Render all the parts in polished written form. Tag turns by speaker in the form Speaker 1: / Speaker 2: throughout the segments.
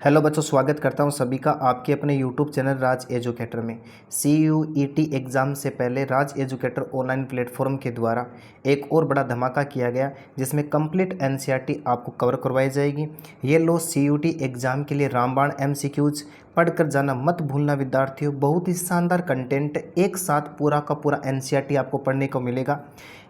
Speaker 1: Hello बच्चों, स्वागत करता हूं सभी का आपके अपने यूट्यूब चैनल राज एजुकेटर में। CUET एग्ज़ाम से पहले राज एजुकेटर ऑनलाइन प्लेटफॉर्म के द्वारा एक और बड़ा धमाका किया गया, जिसमें कंप्लीट NCERT आपको कवर करवाई जाएगी। ये लो CUET एग्ज़ाम के लिए रामबाण MCQs पढ़कर जाना मत भूलना विद्यार्थियों। बहुत ही शानदार कंटेंट एक साथ पूरा का पूरा NCERT आपको पढ़ने को मिलेगा।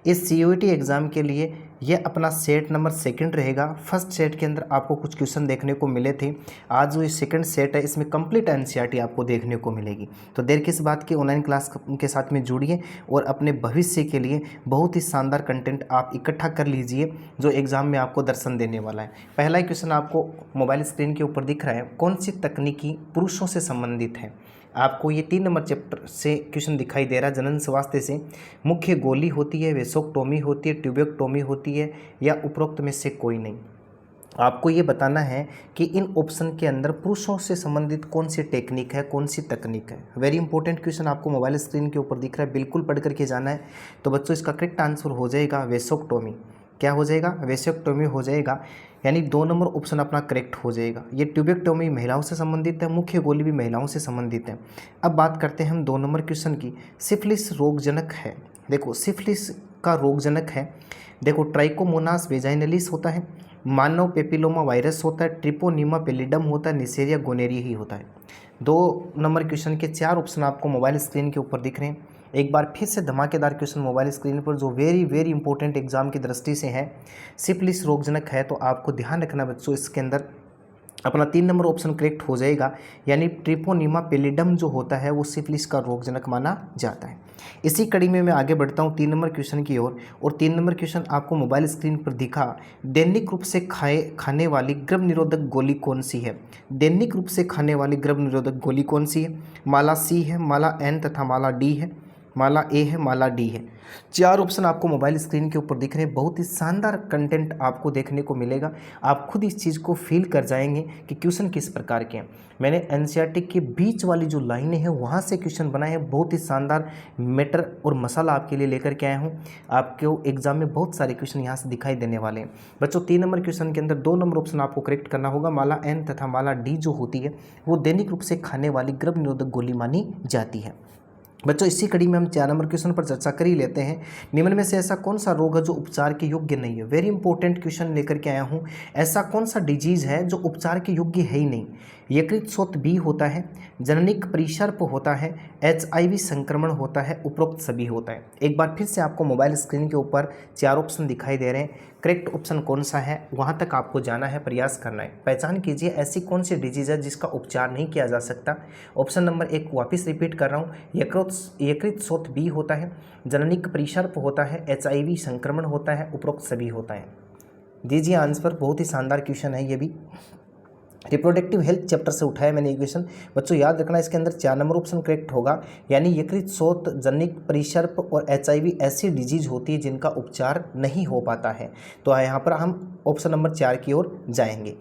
Speaker 1: इस CUET एग्ज़ाम के लिए ये अपना सेट नंबर सेकंड रहेगा। फर्स्ट सेट के अंदर आपको कुछ क्वेश्चन देखने को मिले थे। आज जो ये सेकंड सेट है, इसमें कंप्लीट NCERT आपको देखने को मिलेगी। तो देर किस बात की, ऑनलाइन क्लास के साथ में जुड़िए और अपने भविष्य के लिए बहुत ही शानदार कंटेंट आप इकट्ठा कर लीजिए, जो एग्ज़ाम में आपको दर्शन देने वाला है। पहला ही क्वेश्चन आपको मोबाइल स्क्रीन के ऊपर दिख रहा है। कौन सी तकनीकी पुरुषों से संबंधित है? आपको ये 3 नंबर चैप्टर से क्वेश्चन दिखाई दे रहा है। जनन स्वास्थ्य से मुख्य गोली होती है, वेसोक्टोमी होती है, ट्यूबेक्टोमी होती है, या उपरोक्त में से कोई नहीं। आपको ये बताना है कि इन ऑप्शन के अंदर पुरुषों से संबंधित कौन सी टेक्निक है, कौन सी तकनीक है। वेरी इंपॉर्टेंट क्वेश्चन आपको मोबाइल स्क्रीन के ऊपर दिख रहा है, बिल्कुल पढ़ करके जाना है। तो बच्चों, इसका करेक्ट आंसर हो जाएगा वेसोक्टोमी। क्या हो जाएगा? वेसोक्टोमी हो जाएगा, यानी 2 नंबर ऑप्शन अपना करेक्ट हो जाएगा। ये ट्यूबेक्टोमी महिलाओं से संबंधित है, मुख्य गोली भी महिलाओं से संबंधित है। अब बात करते हैं हम 2 नंबर क्वेश्चन की। सिफिलिस रोगजनक है। देखो, सिफिलिस का रोगजनक है। देखो, ट्राइकोमोनास वेजाइनलिस होता है, मानव पेपिलोमा वायरस होता है, ट्रिपोनिमा पेलिडम होता है, निसेरिया गोनेरिया ही होता है। 2 नंबर क्वेश्चन के 4 ऑप्शन आपको मोबाइल स्क्रीन के ऊपर दिख रहे हैं। एक बार फिर से धमाकेदार क्वेश्चन मोबाइल स्क्रीन पर, जो वेरी इंपॉर्टेंट एग्जाम की दृष्टि से है। सिफिलिस रोगजनक है, तो आपको ध्यान रखना बच्चों, इसके अंदर अपना 3 नंबर ऑप्शन करेक्ट हो जाएगा, यानी ट्रिपोनिमा पेलिडम जो होता है वो सिफिलिस का रोगजनक माना जाता है। इसी कड़ी में मैं आगे बढ़ता हूँ 3 नंबर क्वेश्चन की ओर। और 3 नंबर क्वेश्चन आपको मोबाइल स्क्रीन पर दिखा। दैनिक रूप से खाने वाली गर्भ निरोधक गोली कौन सी है? दैनिक रूप से खाने वाली गर्भ निरोधक गोली कौन सी है? माला C है, माला N तथा माला D है, माला A है, माला D है। 4 ऑप्शन आपको मोबाइल स्क्रीन के ऊपर दिख रहे हैं। बहुत ही शानदार कंटेंट आपको देखने को मिलेगा। आप खुद इस चीज़ को फील कर जाएंगे कि क्वेश्चन किस प्रकार के हैं। मैंने NCERT के बीच वाली जो लाइनें हैं वहाँ से क्वेश्चन बनाए हैं। बहुत ही शानदार मैटर और मसाला आपके लिए लेकर के आया हूँ। आपको एग्जाम में बहुत सारे क्वेश्चन यहाँ से दिखाई देने वाले हैं बच्चों। 3 नंबर क्वेश्चन के अंदर 2 नंबर ऑप्शन आपको करेक्ट करना होगा। माला N तथा माला D जो होती है वो दैनिक रूप से खाने वाली गर्भ निरोधक गोली मानी जाती है। बच्चों, इसी कड़ी में हम 4 नंबर क्वेश्चन पर चर्चा कर ही लेते हैं। निम्न में से ऐसा कौन सा रोग है जो उपचार के योग्य नहीं है? वेरी इंपॉर्टेंट क्वेश्चन लेकर के आया हूं। ऐसा कौन सा डिजीज है जो उपचार के योग्य है ही नहीं? यकृत शोथ बी होता है, जननिक परिसर्प होता है, HIV संक्रमण होता है, उपरोक्त सभी होता है। एक बार फिर से आपको मोबाइल स्क्रीन के ऊपर 4 ऑप्शन दिखाई दे रहे हैं। करेक्ट ऑप्शन कौन सा है वहाँ तक आपको जाना है, प्रयास करना है। पहचान कीजिए ऐसी कौन सी डिजीज है जिसका उपचार नहीं किया जा सकता। ऑप्शन नंबर 1 वापस रिपीट कर रहा हूँ। यकृत शोथ बी होता है, जननिक परिसर्प होता है, HIV संक्रमण होता है, उपरोक्त सभी होता है। दीजिए आंसर। बहुत ही शानदार क्वेश्चन है ये भी। रिप्रोडक्टिव हेल्थ चैप्टर से उठाया मैंने क्वेश्चन। बच्चों याद रखना, इसके अंदर 4 नंबर ऑप्शन करेक्ट होगा, यानी यकृत शोथ, जननिक परिसर्प और HIV ऐसी डिजीज होती है जिनका उपचार नहीं हो पाता है। तो यहाँ पर हम ऑप्शन नंबर 4 की ओर जाएंगे।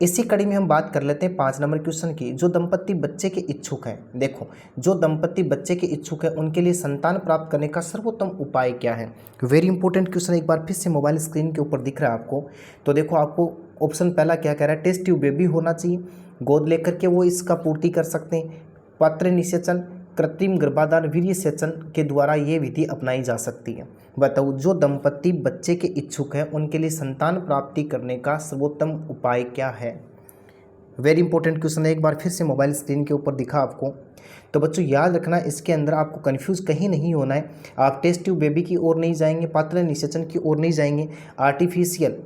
Speaker 1: इसी कड़ी में हम बात कर लेते हैं 5 नंबर क्वेश्चन की। जो दंपत्ति बच्चे के इच्छुक हैं, देखो, जो दंपत्ति बच्चे के इच्छुक है उनके लिए संतान प्राप्त करने का सर्वोत्तम उपाय क्या है? वेरी इंपॉर्टेंट क्वेश्चन एक बार फिर से मोबाइल स्क्रीन के ऊपर दिख रहा है आपको। तो देखो, आपको ऑप्शन पहला क्या कह रहा है? टेस्ट ट्यूब बेबी होना चाहिए, गोद लेकर के वो इसका पूर्ति कर सकते हैं, पात्र निषेचन, कृत्रिम गर्भाधान, वीर्य सेचन के द्वारा ये विधि अपनाई जा सकती है। बताओ, जो दंपत्ति बच्चे के इच्छुक हैं उनके लिए संतान प्राप्ति करने का सर्वोत्तम उपाय क्या है? वेरी इंपॉर्टेंट क्वेश्चन है, एक बार फिर से मोबाइल स्क्रीन के ऊपर दिखा आपको। तो बच्चों याद रखना, इसके अंदर आपको कंफ्यूज कहीं नहीं होना है। आप टेस्ट ट्यूब बेबी की ओर नहीं जाएंगे, पात्र निषेचन की ओर नहीं जाएंगे, आर्टिफिशियल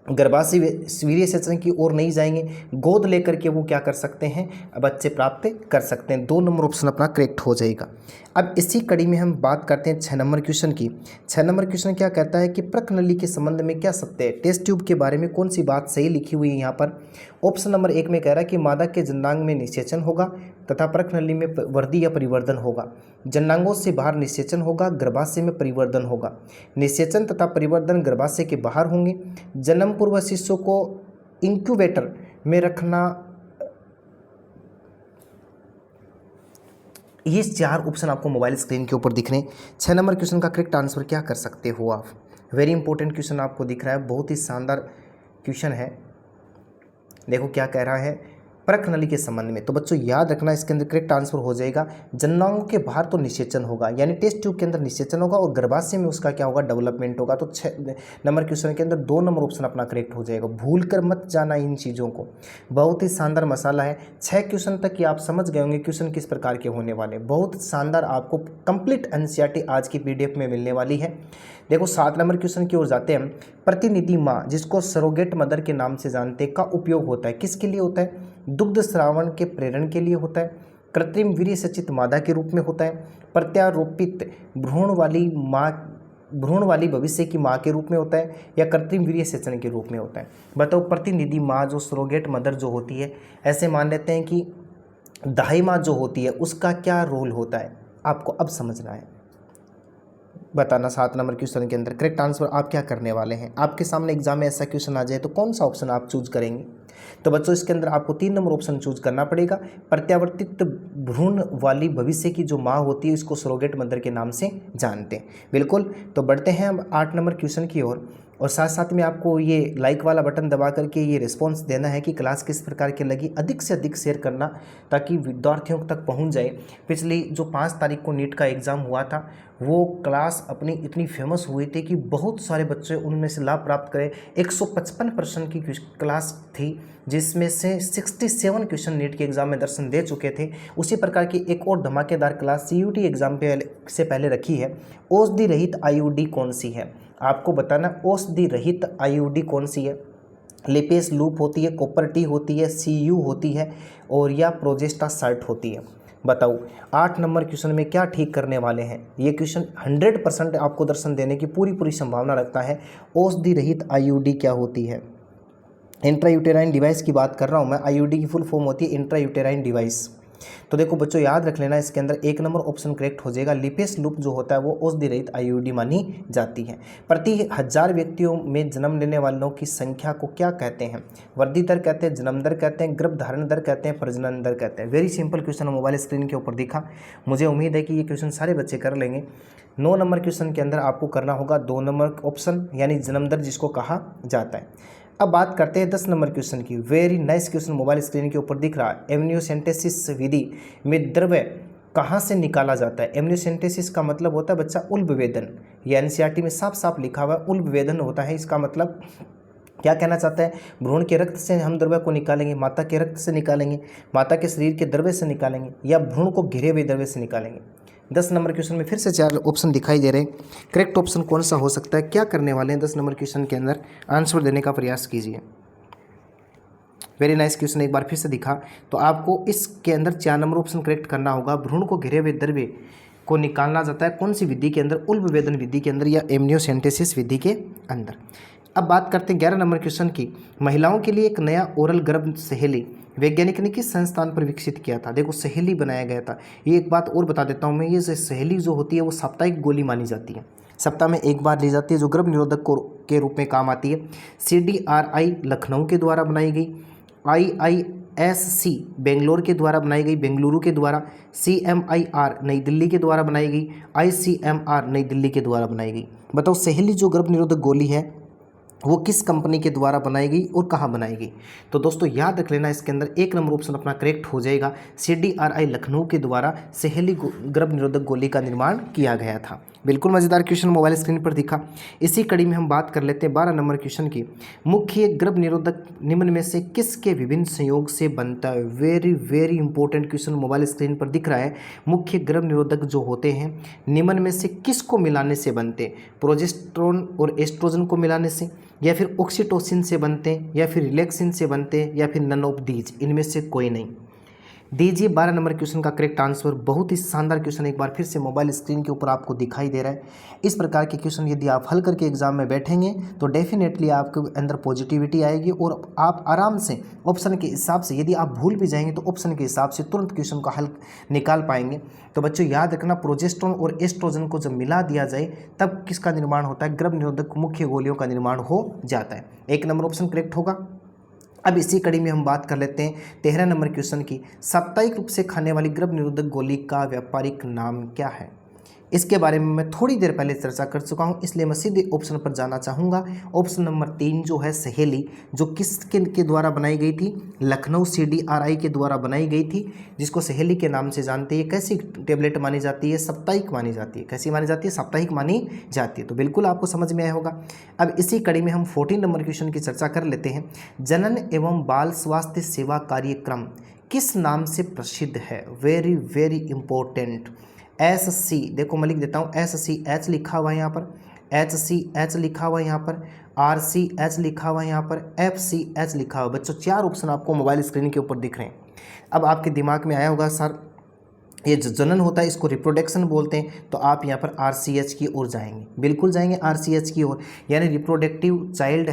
Speaker 1: गर्भाशय वीर्य सेचन की ओर नहीं जाएंगे, गोद लेकर के वो क्या कर सकते हैं? बच्चे प्राप्त कर सकते हैं। 2 नंबर ऑप्शन अपना करेक्ट हो जाएगा। अब इसी कड़ी में हम बात करते हैं 6 नंबर क्वेश्चन की। 6 नंबर क्वेश्चन क्या कहता है कि प्रकनली के संबंध में क्या सत्य है? टेस्ट ट्यूब के बारे में कौन सी बात सही लिखी हुई है यहाँ पर? ऑप्शन नंबर 1 में कह रहा है कि मादा के जननांग में निषेचन होगा तथा प्रकनली में वृद्धि या परिवर्धन होगा, जननांगों से बाहर निषेचन होगा, गर्भाशय में परिवर्धन होगा। निषेचन तथा परिवर्धन गर्भाशय के बाहर होंगे। जन्म पूर्व शिशु को इंक्यूबेटर में रखना। ये 4 ऑप्शन आपको मोबाइल स्क्रीन के ऊपर दिख रहे हैं। 6 नंबर क्वेश्चन का करेक्ट आंसर क्या कर सकते हो आप? वेरी इंपॉर्टेंट क्वेश्चन आपको दिख रहा है, बहुत ही शानदार क्वेश्चन है। देखो क्या कह रहा है परख नली के संबंध में। तो बच्चों याद रखना, इसके अंदर करेक्ट आंसर हो जाएगा जननांगों के बाहर तो निषेचन होगा, यानी टेस्ट ट्यूब के अंदर निषेचन होगा और गर्भाशय में उसका क्या होगा, डेवलपमेंट होगा। तो 6 नंबर क्वेश्चन के अंदर 2 नंबर ऑप्शन अपना करेक्ट हो जाएगा। भूल कर मत जाना इन चीज़ों को, बहुत ही शानदार मसाला है। 6 क्वेश्चन तक कि आप समझ गए होंगे क्वेश्चन किस प्रकार के होने वाले, बहुत शानदार आपको कंप्लीट एनसीईआरटी आज की PDF में मिलने वाली है। देखो 7 नंबर क्वेश्चन की ओर जाते हैं। प्रतिनिधि माँ, जिसको सरोगेट मदर के नाम से जानते हैं, का उपयोग होता है, किसके लिए होता है? दुग्ध श्रावण के प्रेरण के लिए होता है, कृत्रिम वीर्य सचित मादा के रूप में होता है, प्रत्यारोपित भ्रूण वाली भविष्य की माँ के रूप में होता है, या कृत्रिम वीर्य सेचन के रूप में होता है। बताओ प्रतिनिधि माँ जो सरोगेट मदर जो होती है, ऐसे मान लेते हैं कि दाई माँ जो होती है उसका क्या रोल होता है, आपको अब समझना है, बताना। 7 नंबर क्वेश्चन के अंदर करेक्ट आंसर आप क्या करने वाले हैं। आपके सामने एग्जाम में ऐसा क्वेश्चन आ जाए तो कौन सा ऑप्शन आप चूज करेंगे? तो बच्चों इसके अंदर आपको 3 नंबर ऑप्शन चूज करना पड़ेगा। प्रत्यावर्तित भ्रूण वाली भविष्य की जो माँ होती है इसको सरोगेट मदर के नाम से जानते हैं। बिल्कुल, तो बढ़ते हैं अब 8 नंबर क्वेश्चन की ओर, और साथ साथ में आपको ये लाइक वाला बटन दबा करके ये रिस्पांस देना है कि क्लास किस प्रकार की लगी, अधिक से अधिक शेयर करना ताकि विद्यार्थियों तक पहुंच जाए। पिछली जो 5 तारीख को नीट का एग्ज़ाम हुआ था वो क्लास अपनी इतनी फेमस हुई थी कि बहुत सारे बच्चे उनमें से लाभ प्राप्त करें। 155% की क्लास थी जिसमें से 67 क्वेश्चन नीट के एग्ज़ाम में दर्शन दे चुके थे। उसी प्रकार की एक और धमाकेदार क्लास CUT एग्ज़ाम से पहले रखी है। औषधि रहित IUD कौन सी है, आपको बताना। औषधि रहित IUD कौन सी है? लिपेस लूप होती है, कॉपर टी होती है, CU होती है, और या प्रोजेस्टा सर्ट होती है। बताओ 8 नंबर क्वेश्चन में क्या ठीक करने वाले हैं। ये क्वेश्चन 100% आपको दर्शन देने की पूरी संभावना रखता है। औषधि रहित IUD क्या होती है? इंट्रायूटेराइन डिवाइस की बात कर रहा हूँ मैं। IUD की फुल फॉर्म होती है इंट्रायूटेराइन डिवाइस। तो देखो बच्चों याद रख लेना, इसके अंदर 1 नंबर ऑप्शन करेक्ट हो जाएगा। लिपेस लूप जो होता है वो औषधि रहित IUD मानी जाती है। प्रति 1000 व्यक्तियों में जन्म लेने वालों की संख्या को क्या कहते हैं? वृद्धि दर कहते हैं, जन्म दर कहते हैं, गर्भधारण दर कहते हैं, प्रजनन दर कहते हैं। Very simple question mobile screen के ऊपर दिखा। मुझे उम्मीद है कि ये क्वेश्चन सारे बच्चे कर लेंगे। 9 नंबर क्वेश्चन के अंदर आपको करना होगा 2 नंबर ऑप्शन, यानी जन्म दर जिसको कहा जाता है। अब बात करते हैं 10 नंबर क्वेश्चन की। Very nice question mobile screen के ऊपर दिख रहा है। एमनियोसेंटेसिस विधि में द्रव्य कहाँ से निकाला जाता है? एमनियोसेंटेसिस का मतलब होता है बच्चा उल्बवेदन। ये NCERT में साफ साफ लिखा हुआ है, उल्बवेदन होता है। इसका मतलब क्या कहना चाहता है? भ्रूण के रक्त से हम द्रव्य को निकालेंगे, माता के रक्त से निकालेंगे, माता के शरीर के द्रव्य से निकालेंगे, या भ्रूण को घिरे हुए द्रव्य से निकालेंगे। 10 नंबर क्वेश्चन में फिर से 4 ऑप्शन दिखाई दे रहे हैं। करेक्ट ऑप्शन कौन सा हो सकता है, क्या करने वाले हैं 10 नंबर क्वेश्चन के अंदर, आंसर देने का प्रयास कीजिए। वेरी नाइस क्वेश्चन एक बार फिर से दिखा। तो आपको इसके अंदर 4 नंबर ऑप्शन करेक्ट करना होगा। भ्रूण को घिरे हुए द्रव्य को निकालना जाता है कौन सी विधि के अंदर? उल्बवेदन विधि के अंदर या एमनियोसेंटेसिस विधि के अंदर। अब बात करते हैं 11 नंबर क्वेश्चन की। महिलाओं के लिए एक नया ओरल गर्भ सहेली वैज्ञानिक ने किस संस्थान पर विकसित किया था? देखो सहेली बनाया गया था। ये एक बात और बता देता हूँ मैं, ये सहेली जो होती है वो साप्ताहिक गोली मानी जाती है, सप्ताह में एक बार ली जाती है, जो गर्भ निरोधक के रूप में काम आती है। CDRI लखनऊ के द्वारा बनाई गई, IISC बेंगलोर के द्वारा बनाई गई, बेंगलुरु के द्वारा, CMIR नई दिल्ली के द्वारा बनाई गई, ICMR नई दिल्ली के द्वारा बनाई गई। बताओ सहेली जो गर्भ निरोधक गोली है वो किस कंपनी के द्वारा बनाई गई और कहाँ बनाई गई? तो दोस्तों याद रख लेना, इसके अंदर 1 नंबर ऑप्शन अपना करेक्ट हो जाएगा। CDRI लखनऊ के द्वारा सहेली गर्भ निरोधक गोली का निर्माण किया गया था। बिल्कुल मज़ेदार क्वेश्चन मोबाइल स्क्रीन पर दिखा। इसी कड़ी में हम बात कर लेते हैं 12 नंबर क्वेश्चन की। मुख्य गर्भ निरोधक निम्न में से किसके विभिन्न संयोग से बनता है? Very important question mobile screen पर दिख रहा है। मुख्य गर्भ निरोधक जो होते हैं निम्न में से किसको मिलाने से बनते? प्रोजेस्टेरोन और एस्ट्रोजन को मिलाने से, या फिर ऑक्सीटोसिन से बनते हैं, या फिर रिलैक्सिन से बनते हैं, या फिर नन ऑफ दीज, इनमें से कोई नहीं। दीजिए 12 नंबर क्वेश्चन का करेक्ट आंसर। बहुत ही शानदार क्वेश्चन एक बार फिर से मोबाइल स्क्रीन के ऊपर आपको दिखाई दे रहा है। इस प्रकार के क्वेश्चन यदि आप हल करके एग्जाम में बैठेंगे तो डेफिनेटली आपके अंदर पॉजिटिविटी आएगी और आप आराम से ऑप्शन के हिसाब से, यदि आप भूल भी जाएंगे तो ऑप्शन के हिसाब से तुरंत क्वेश्चन का हल निकाल पाएंगे। तो बच्चों याद रखना, प्रोजेस्टेरोन और एस्ट्रोजन को जब मिला दिया जाए तब किसका निर्माण होता है? गर्भ निरोधक मुख्य गोलियों का निर्माण हो जाता है। 1 नंबर ऑप्शन करेक्ट होगा। अब इसी कड़ी में हम बात कर लेते हैं 13 नंबर क्वेश्चन की। साप्ताहिक रूप से खाने वाली गर्भ निरोधक गोली का व्यापारिक नाम क्या है? इसके बारे में मैं थोड़ी देर पहले चर्चा कर चुका हूँ, इसलिए मैं सीधे ऑप्शन पर जाना चाहूँगा। ऑप्शन नंबर 3 जो है सहेली, जो किसके के द्वारा बनाई गई थी? लखनऊ CDRI के द्वारा बनाई गई थी, जिसको सहेली के नाम से जानते हैं। कैसी टेबलेट मानी जाती है? साप्ताहिक मानी जाती है। कैसी मानी जाती है? साप्ताहिक मानी जाती है। तो बिल्कुल आपको समझ में आया होगा। अब इसी कड़ी में हम 14 नंबर क्वेश्चन की चर्चा कर लेते हैं। जनन एवं बाल स्वास्थ्य सेवा कार्यक्रम किस नाम से प्रसिद्ध है? Very very important. SC, देखो मैं लिख देता हूँ, SCH लिखा हुआ है यहाँ पर, HCH लिखा हुआ है यहाँ पर, RCH लिखा हुआ है यहाँ पर, FCH लिखा हुआ है। बच्चों 4 ऑप्शन आपको मोबाइल स्क्रीन के ऊपर दिख रहे हैं। अब आपके दिमाग में आया होगा सर ये जो जनन होता है इसको रिप्रोडक्शन बोलते हैं, तो आप यहाँ पर RCH की ओर जाएंगे। बिल्कुल जाएंगे RCH की ओर, यानी reproductive child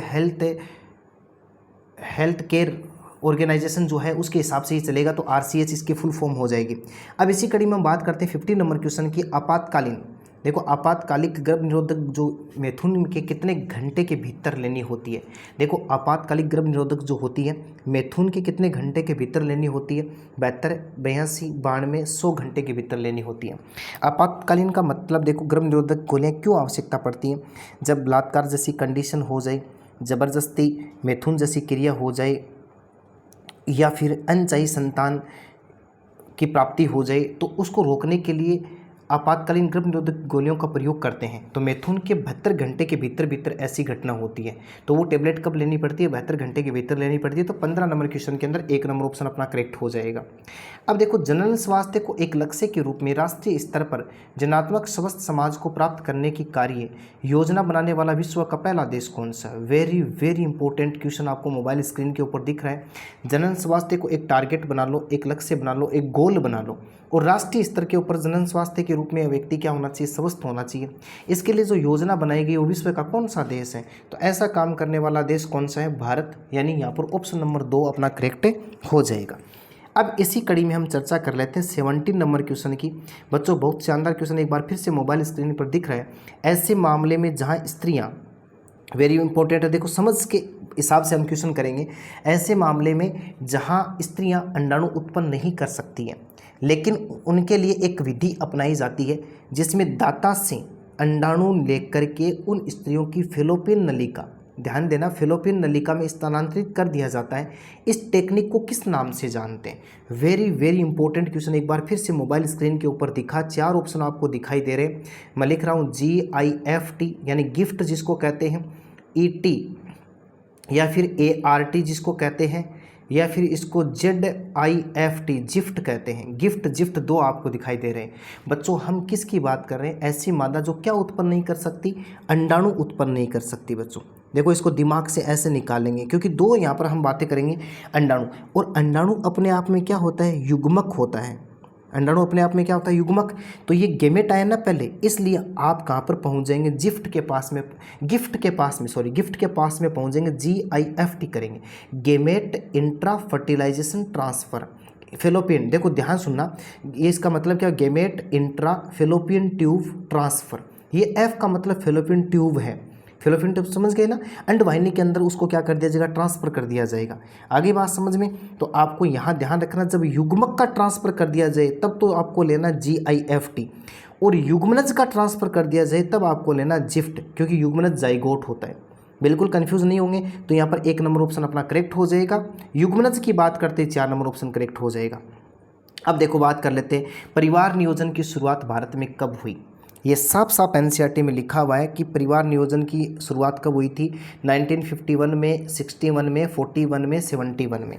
Speaker 1: health care organisation जो है उसके हिसाब से ही चलेगा, तो RCH इसकी फुल फॉर्म हो जाएगी। अब इसी कड़ी में हम बात करते हैं 15 नंबर क्वेश्चन की। आपातकालीन, देखो आपातकालिक गर्भ निरोधक जो मैथुन के कितने घंटे के भीतर लेनी होती है? देखो आपातकालिक गर्भ निरोधक जो होती है मैथुन के कितने घंटे के भीतर लेनी होती है? 72, 82, 92, 100 घंटे के भीतर लेनी होती है। आपातकालीन का मतलब देखो गर्भ निरोधक गोलियाँ क्यों आवश्यकता पड़ती हैं? जब बलात्कार जैसी कंडीशन हो जाए, ज़बरदस्ती मैथुन जैसी क्रिया हो जाए, या फिर अनचाही संतान की प्राप्ति हो जाए, तो उसको रोकने के लिए आपातकालीन गर्भ निरोधक गोलियों का प्रयोग करते हैं। तो मैथुन के 72 घंटे के भीतर ऐसी घटना होती है, तो वो टेबलेट कब लेनी पड़ती है? 72 घंटे के भीतर लेनी पड़ती है। तो 15 नंबर क्वेश्चन के अंदर 1 नंबर ऑप्शन अपना करेक्ट हो जाएगा। अब देखो जनन स्वास्थ्य को एक लक्ष्य के रूप में राष्ट्रीय स्तर पर जनात्मक स्वस्थ समाज को प्राप्त करने की कार्य योजना बनाने वाला विश्व का पहला देश कौन सा है? वेरी वेरी इंपॉर्टेंट क्वेश्चन आपको मोबाइल स्क्रीन के ऊपर दिख रहा है। जनन स्वास्थ्य को एक टारगेट बना लो, एक लक्ष्य बना लो, एक गोल बना लो, और राष्ट्रीय स्तर के ऊपर जनन स्वास्थ्य के रूप में व्यक्ति क्या होना चाहिए? स्वस्थ होना चाहिए। इसके लिए जो योजना बनाई गई वो विश्व का कौन सा देश है? तो ऐसा काम करने वाला देश कौन सा है? भारत, यानी यहाँ पर ऑप्शन नंबर 2 अपना करेक्ट हो जाएगा। अब इसी कड़ी में हम चर्चा कर लेते हैं 17 नंबर क्वेश्चन की। बच्चों बहुत शानदार क्वेश्चन एक बार फिर से मोबाइल स्क्रीन पर दिख रहा है। ऐसे मामले में जहाँ स्त्रियाँ, वेरी इंपॉर्टेंट है, देखो समझ के हिसाब से हम क्वेश्चन करेंगे। ऐसे मामले में जहाँ स्त्रियाँ अंडाणु उत्पन्न नहीं कर सकती हैं, लेकिन उनके लिए एक विधि अपनाई जाती है जिसमें दाता से अंडाणु लेकर के उन स्त्रियों की फेलोपियन नलिका, ध्यान देना, फेलोपियन नलिका में स्थानांतरित कर दिया जाता है। इस टेक्निक को किस नाम से जानते हैं? वेरी वेरी इंपॉर्टेंट क्वेश्चन एक बार फिर से मोबाइल स्क्रीन के ऊपर दिखा। 4 ऑप्शन आपको दिखाई दे रहे। मैं लिख रहा हूँ GIFT यानी गिफ्ट जिसको कहते हैं, ET या फिर ART जिसको कहते हैं, या फिर इसको ZIFT जिफ्ट कहते हैं। गिफ्ट 2 आपको दिखाई दे रहे हैं। बच्चों हम किसकी बात कर रहे हैं? ऐसी मादा जो क्या उत्पन्न नहीं कर सकती? अंडाणु उत्पन्न नहीं कर सकती। बच्चों देखो इसको दिमाग से ऐसे निकालेंगे, क्योंकि 2 यहाँ पर हम बातें करेंगे अंडाणु, और अंडाणु अपने आप में क्या होता है? युग्मक होता है। अंडाणु अपने आप में क्या होता है? युग्मक। तो ये गेमेट आया ना पहले, इसलिए आप कहाँ पर पहुँच जाएंगे? गिफ्ट के पास में पहुँच जाएंगे। GIFT करेंगे, gamete intra fertilisation transfer fallopian. देखो ध्यान सुनना, ये इसका मतलब क्या? Gamete intra fallopian tube transfer. ये F का मतलब फेलोपियन ट्यूब है। फेलोपियन ट्यूब समझ गए ना? अंडवाहिनी के अंदर उसको क्या कर दिया जाएगा? ट्रांसफ़र कर दिया जाएगा। आगे बात समझ में? तो आपको यहाँ ध्यान रखना, जब युग्मक का ट्रांसफ़र कर दिया जाए तब तो आपको लेना GIFT, और युग्मनज का ट्रांसफ़र कर दिया जाए तब आपको लेना जिफ्ट, क्योंकि युग्मनज जाइगोट होता है। बिल्कुल कंफ्यूज नहीं होंगे। तो यहाँ पर 1 नंबर ऑप्शन अपना करेक्ट हो जाएगा। युग्मनज की बात करते 4 नंबर ऑप्शन करेक्ट हो जाएगा। अब देखो बात कर लेते हैं परिवार नियोजन की शुरुआत भारत में कब हुई? ये साफ साफ NCERT में लिखा हुआ है कि परिवार नियोजन की शुरुआत कब हुई थी? 1951 में, 61 में, 41 में, 71 में।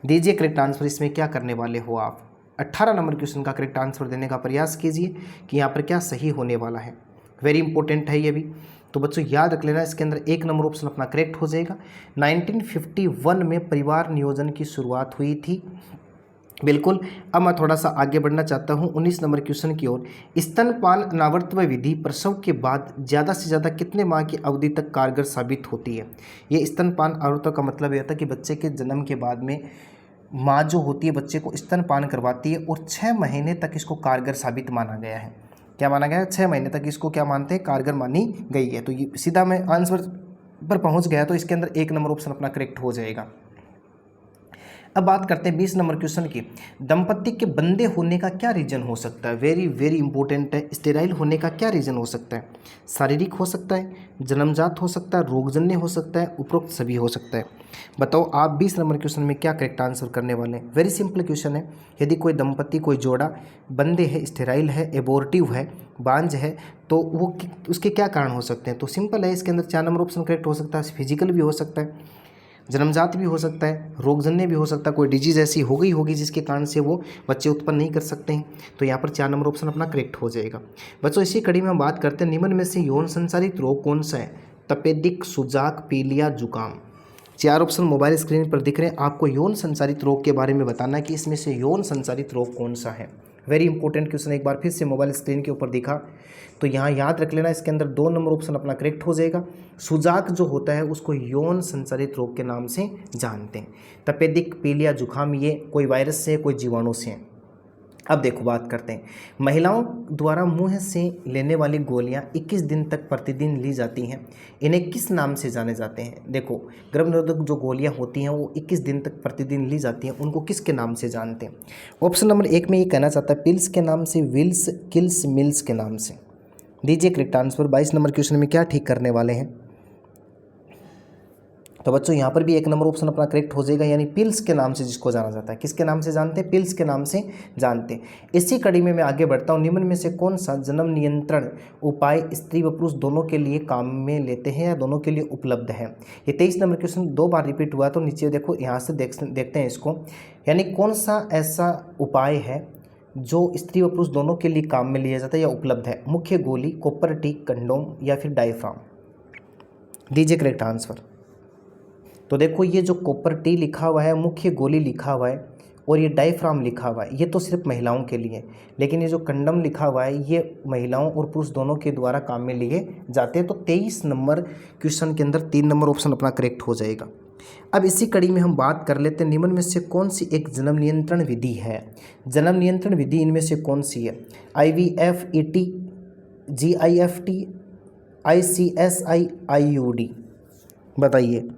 Speaker 1: दीजिए करेक्ट आंसर। इसमें क्या करने वाले हो आप? 18 नंबर क्वेश्चन का करेक्ट आंसर देने का प्रयास कीजिए कि यहाँ पर क्या सही होने वाला है। वेरी इंपॉर्टेंट है ये भी। तो बच्चों याद रख लेना, इसके अंदर 1 नंबर ऑप्शन अपना करेक्ट हो जाएगा। 1951 में परिवार नियोजन की शुरुआत हुई थी। बिल्कुल। अब मैं थोड़ा सा आगे बढ़ना चाहता हूँ 19 नंबर क्वेश्चन की ओर। स्तनपान अनावर्तव विधि प्रसव के बाद ज़्यादा से ज़्यादा कितने माह की अवधि तक कारगर साबित होती है? ये स्तनपान अनावर्तव का मतलब यह था कि बच्चे के जन्म के बाद में माँ जो होती है बच्चे को स्तनपान करवाती है, और 6 महीने तक इसको कारगर साबित माना गया है। क्या माना गया है? 6 महीने तक इसको क्या मानते हैं? कारगर मानी गई है। तो ये सीधा मैं आंसर पर पहुँच गया, तो इसके अंदर 1 नंबर ऑप्शन अपना करेक्ट हो जाएगा। अब बात करते हैं 20 नंबर क्वेश्चन की। दंपति के बंदे होने का क्या रीजन हो सकता है? वेरी वेरी इंपॉर्टेंट है। स्टेराइल होने का क्या रीजन हो सकता है? शारीरिक हो सकता है, जन्मजात हो सकता है, रोगजन्य हो सकता है, उपरोक्त सभी हो सकता है। बताओ आप 20 नंबर क्वेश्चन में क्या करेक्ट आंसर करने वाले हैं? वेरी सिंपल क्वेश्चन है। यदि कोई दंपति, कोई जोड़ा बंदे है, स्टेराइल है, एबोर्टिव है, बांझ है, तो वो उसके क्या कारण हो सकते हैं? तो सिंपल है, इसके अंदर 4 नंबर ऑप्शन करेक्ट हो सकता है। फिजिकल भी हो सकता है, जन्मजात भी हो सकता है, रोगजन्य भी हो सकता है, कोई डिजीज़ ऐसी हो गई होगी जिसके कारण से वो बच्चे उत्पन्न नहीं कर सकते हैं। तो यहाँ पर 4 नंबर ऑप्शन अपना करेक्ट हो जाएगा। बच्चों इसी कड़ी में हम बात करते हैं, निम्न में से यौन संचारित रोग कौन सा है? तपेदिक, सुजाक, पीलिया, जुकाम। 4 ऑप्शन मोबाइल स्क्रीन पर दिख रहे हैं। आपको यौन संचारित रोग के बारे में बताना है कि इसमें से यौन संचारित रोग कौन सा है। वेरी इंपॉर्टेंट क्वेश्चन, एक बार फिर से मोबाइल स्क्रीन के ऊपर दिखा तो यहाँ याद रख लेना, इसके अंदर 2 नंबर ऑप्शन अपना करेक्ट हो जाएगा। सुजाक जो होता है उसको यौन संचारित रोग के नाम से जानते हैं। तपेदिक, पीलिया, जुखाम ये कोई वायरस से, कोई जीवाणु से। अब देखो बात करते हैं, महिलाओं द्वारा मुंह से लेने वाली गोलियां 21 दिन तक प्रतिदिन ली जाती हैं, इन्हें किस नाम से जाने जाते हैं? देखो गर्भनिरोधक जो गोलियां होती हैं वो 21 दिन तक प्रतिदिन ली जाती हैं, उनको किसके नाम से जानते हैं? ऑप्शन नंबर 1 में ये कहना चाहता है पिल्स के नाम से, विल्स, किल्स, मिल्स के नाम से। दीजिए करेक्ट आंसर। 22 नंबर क्वेश्चन में क्या ठीक करने वाले हैं? तो बच्चों यहाँ पर भी 1 नंबर ऑप्शन अपना करेक्ट हो जाएगा, यानी पिल्स के नाम से जिसको जाना जाता है। किसके नाम से जानते हैं? पिल्स के नाम से जानते हैं। इसी कड़ी में मैं आगे बढ़ता हूँ। निम्न में से कौन सा जन्म नियंत्रण उपाय स्त्री व पुरुष दोनों के लिए काम में लेते हैं या दोनों के लिए उपलब्ध है? ये 23 नंबर क्वेश्चन 2 बार रिपीट हुआ, तो नीचे देखो यहाँ से देखते हैं इसको, यानी कौन सा ऐसा उपाय है जो स्त्री व पुरुष दोनों के लिए काम में लिया जाता है या उपलब्ध है? मुख्य गोली, कॉपर टी, कंडोम या फिर डायफ्राम? दीजिए करेक्ट आंसर। तो देखो ये जो कॉपर टी लिखा हुआ है, मुख्य गोली लिखा हुआ है और ये डायफ्राम लिखा हुआ है, ये तो सिर्फ महिलाओं के लिए। लेकिन ये जो कंडम लिखा हुआ है ये महिलाओं और पुरुष दोनों के द्वारा काम में लिए जाते हैं। तो 23 नंबर क्वेश्चन के अंदर 3 नंबर ऑप्शन अपना करेक्ट हो जाएगा। अब इसी कड़ी में हम बात कर लेते हैं, निम्न में से कौन सी एक जन्म नियंत्रण विधि है? जन्म नियंत्रण विधि इनमें से कौन सी है? IVF, ET, GIFT, ICSI, IUD? बताइए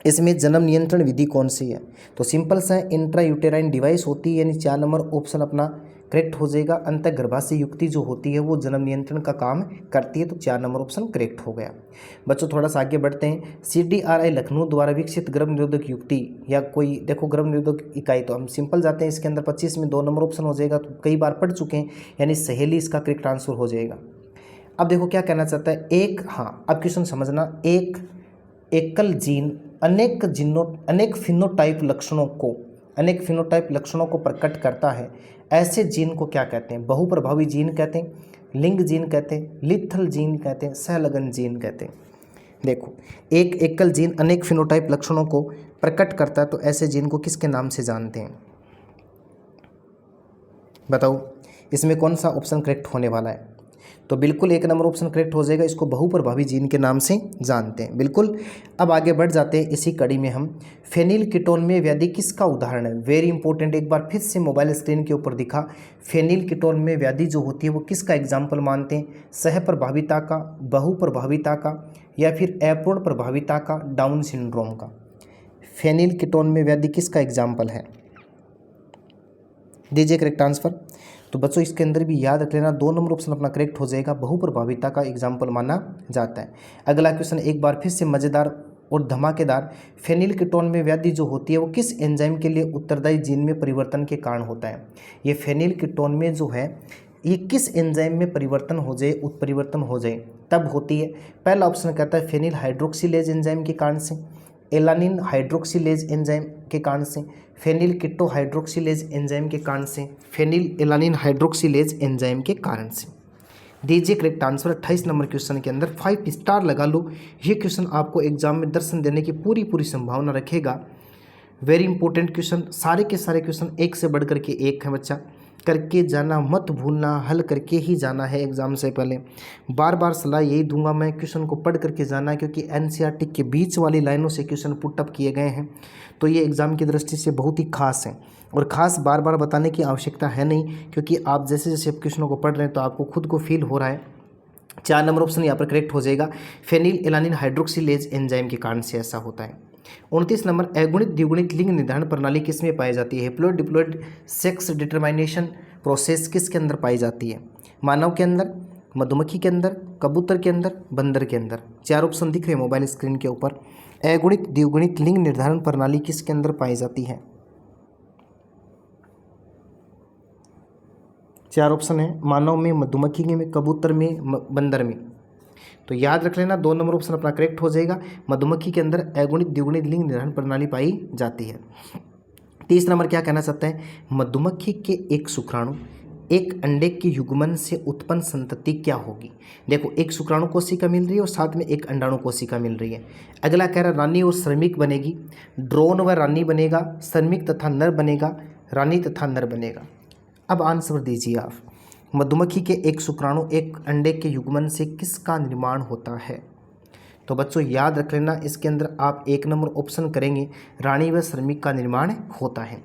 Speaker 1: इसमें जन्म नियंत्रण विधि कौन सी है? तो सिंपल सा है, इंट्रा यूटेराइन डिवाइस होती है, यानी 4 नंबर ऑप्शन अपना करेक्ट हो जाएगा। अंतः गर्भाशय युक्ति जो होती है वो जन्म नियंत्रण का काम करती है, तो 4 नंबर ऑप्शन करेक्ट हो गया। बच्चों थोड़ा सा आगे बढ़ते हैं। CDRI लखनऊ द्वारा विकसित गर्भ निरोधक युक्ति या कोई देखो गर्भ निरोधक इकाई, तो हम सिंपल जाते हैं, इसके अंदर 25 में 2 नंबर ऑप्शन हो जाएगा, तो कई बार पढ़ चुके हैं, यानी सहेली इसका करेक्ट आंसर हो जाएगा। अब देखो क्या कहना चाहता है, एक, हाँ अब क्वेश्चन समझना, एक एकल जीन अनेक फिनोटाइप लक्षणों को प्रकट करता है, ऐसे जीन को क्या कहते हैं? बहुप्रभावी जीन कहते हैं, लिंग जीन कहते हैं, लिथल जीन कहते हैं, सहलगन जीन कहते हैं। देखो एक एकल जीन अनेक फिनोटाइप लक्षणों को प्रकट करता है, तो ऐसे जीन को किसके नाम से जानते हैं? बताओ इसमें कौन सा ऑप्शन करेक्ट होने वाला है? तो बिल्कुल 1 नंबर ऑप्शन करेक्ट हो जाएगा, इसको बहुप्रभावी जीन के नाम से जानते हैं। बिल्कुल। अब आगे बढ़ जाते हैं इसी कड़ी में हम, फेनिलकीटोन व्याधि किसका उदाहरण है? वेरी इंपॉर्टेंट, एक बार फिर से मोबाइल स्क्रीन के ऊपर दिखा, फेनिलकीटोन व्याधि जो होती है वो किसका एग्जाम्पल मानते हैं? सहप्रभाविता का, बहुप्रभाविता का या फिर अपूर्ण प्रभाविता का, डाउन सिंड्रोम का? फेनिलकीटोन व्याधि किसका एग्जाम्पल है? दीजिए करेक्ट आंसर। तो बच्चों इसके अंदर भी याद रख लेना, 2 नंबर ऑप्शन अपना करेक्ट हो जाएगा, बहुप्रभाविता का एग्जाम्पल माना जाता है। अगला क्वेश्चन एक बार फिर से मज़ेदार और धमाकेदार, फेनिलकीटोन व्याधि जो होती है वो किस एंजाइम के लिए उत्तरदायी जीन में परिवर्तन के कारण होता है? ये फेनिलकीटोन जो है ये किस एंजाइम में परिवर्तन हो जाए तब होती है? पहला ऑप्शन कहता है फेनिल हाइड्रोक्सीलेज एंजाइम के कारण से, एलानिन हाइड्रोक्सीलेज एंजाइम के कारण से, फेनिल कीटो हाइड्रोक्सीलेज एंजाइम के कारण से, फेनिल एलानिन हाइड्रोक्सीलेज एंजाइम के कारण से। दीजिए करेक्ट आंसर। 28 नंबर क्वेश्चन के अंदर 5 स्टार लगा लो, ये क्वेश्चन आपको एग्जाम में दर्शन देने की पूरी संभावना रखेगा। वेरी इंपॉर्टेंट क्वेश्चन, सारे के सारे क्वेश्चन एक से बढ़ करके एक है बच्चा, करके जाना मत भूलना, हल करके ही जाना है एग्ज़ाम से पहले। बार बार सलाह यही दूंगा मैं, क्वेश्चन को पढ़ करके जाना, क्योंकि एनसीईआरटी के बीच वाली लाइनों से क्वेश्चन पुटअप किए गए हैं, तो ये एग्ज़ाम की दृष्टि से बहुत ही खास है। और ख़ास बार बार बताने की आवश्यकता है नहीं, क्योंकि आप जैसे जैसे क्वेश्चनों को पढ़ रहे हैं तो आपको खुद को फील हो रहा है। 4 नंबर ऑप्शन यहाँ पर करेक्ट हो जाएगा, फेनिल एलानिन हाइड्रोक्सीलेज एंजाइम के कारण से ऐसा होता है। 29 नंबर, अगुणित द्विगुणित लिंग निर्धारण प्रणाली किस में पाई जाती है? हैप्लोइड डिप्लॉइड सेक्स डिटरमाइनेशन प्रोसेस किसके अंदर पाई जाती है? मानव के अंदर, मधुमक्खी के अंदर, कबूतर के अंदर, बंदर के अंदर। 4 ऑप्शन दिख रहे हैं मोबाइल स्क्रीन के ऊपर। अगुणित द्विगुणित लिंग निर्धारण प्रणाली किसके अंदर पाई जाती है? 4 ऑप्शन है, मानव में, मधुमक्खी में, कबूतर में, बंदर में। तो याद रख लेना, 2 नंबर ऑप्शन अपना करेक्ट हो जाएगा। मधुमक्खी के अंदर अगुणित द्विगुणित लिंग निर्धारण प्रणाली पाई जाती है। 30 नंबर क्या कहना चाहता है? मधुमक्खी के एक शुक्राणु एक अंडे के युग्मन से उत्पन्न संतति क्या होगी? देखो, एक शुक्राणु कोशिका मिल रही है और साथ में एक अंडाणु कोशिका मिल रही है। अगला कह रहा रानी और श्रमिक बनेगी, ड्रोन व रानी बनेगा, श्रमिक तथा नर बनेगा, रानी तथा नर बनेगा। अब आंसर दीजिए आप। मधुमक्खी के एक शुक्राणु एक अंडे के युग्मन से किसका निर्माण होता है? तो बच्चों याद रख लेना, इसके अंदर आप 1 नंबर ऑप्शन करेंगे, रानी व श्रमिक का निर्माण होता है।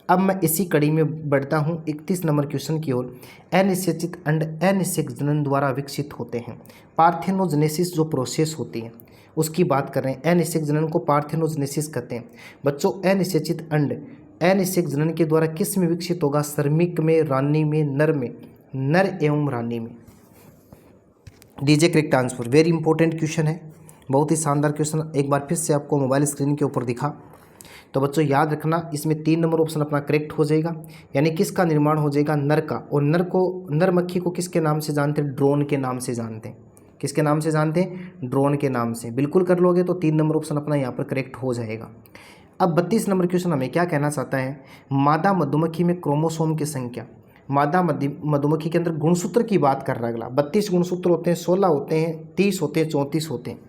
Speaker 1: अब मैं इसी कड़ी में बढ़ता हूँ 31 नंबर क्वेश्चन की ओर। अनिषेचित अंड अनिषेक जनन द्वारा विकसित होते हैं। पार्थेनोजेनेसिस जो प्रोसेस होती है उसकी बात कर रहे हैं। अनिषेक जनन को पार्थेनोजेनेसिस कहते हैं। बच्चों, अनिषेचित अंड अनिषेक जनन के द्वारा किस में विकसित होगा? श्रमिक में, रानी में, नर में, नर एवं रानी में। DJ correct answer. Very important question है, बहुत ही शानदार क्वेश्चन। एक बार फिर से आपको मोबाइल स्क्रीन के ऊपर दिखा। तो बच्चों याद रखना, इसमें 3 नंबर ऑप्शन अपना करेक्ट हो जाएगा। यानी किसका निर्माण हो जाएगा? नर का। और नर मक्खी को किसके नाम से जानते हैं? ड्रोन के नाम से जानते हैं। किसके नाम से जानते हैं? ड्रोन के नाम से। बिल्कुल कर लोगे तो 3 नंबर ऑप्शन अपना यहाँ पर करेक्ट हो जाएगा। अब 32 नंबर क्वेश्चन हमें क्या कहना चाहता है? मादा मधुमक्खी में क्रोमोसोम की संख्या। मादा मधुमक्खी के अंदर गुणसूत्र की बात कर रहा है। अगला 32 गुणसूत्र होते हैं, 16 होते हैं, 30 होते हैं, 34 होते हैं।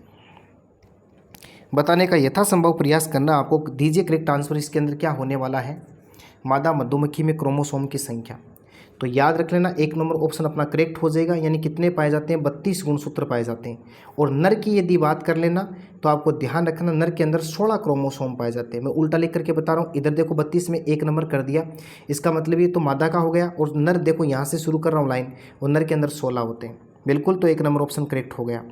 Speaker 1: बताने का यथासंभव प्रयास करना आपको। दीजिए करेक्ट आंसर, इसके अंदर क्या होने वाला है? मादा मधुमक्खी में क्रोमोसोम की संख्या। तो याद रख लेना, 1 नंबर ऑप्शन अपना करेक्ट हो जाएगा। यानी कितने पाए जाते हैं? 32 गुणसूत्र पाए जाते हैं। और नर की यदि बात कर लेना तो आपको ध्यान रखना, नर के अंदर 16 क्रोमोसोम पाए जाते हैं। मैं उल्टा लिख करके बता रहा हूँ। इधर देखो 32 में 1 नंबर कर दिया, इसका मतलब ये तो मादा का हो गया। और नर देखो यहाँ से शुरू कर रहा हूँ लाइन, और नर के अंदर 16 होते हैं। बिल्कुल, तो 1 नंबर ऑप्शन करेक्ट हो गया।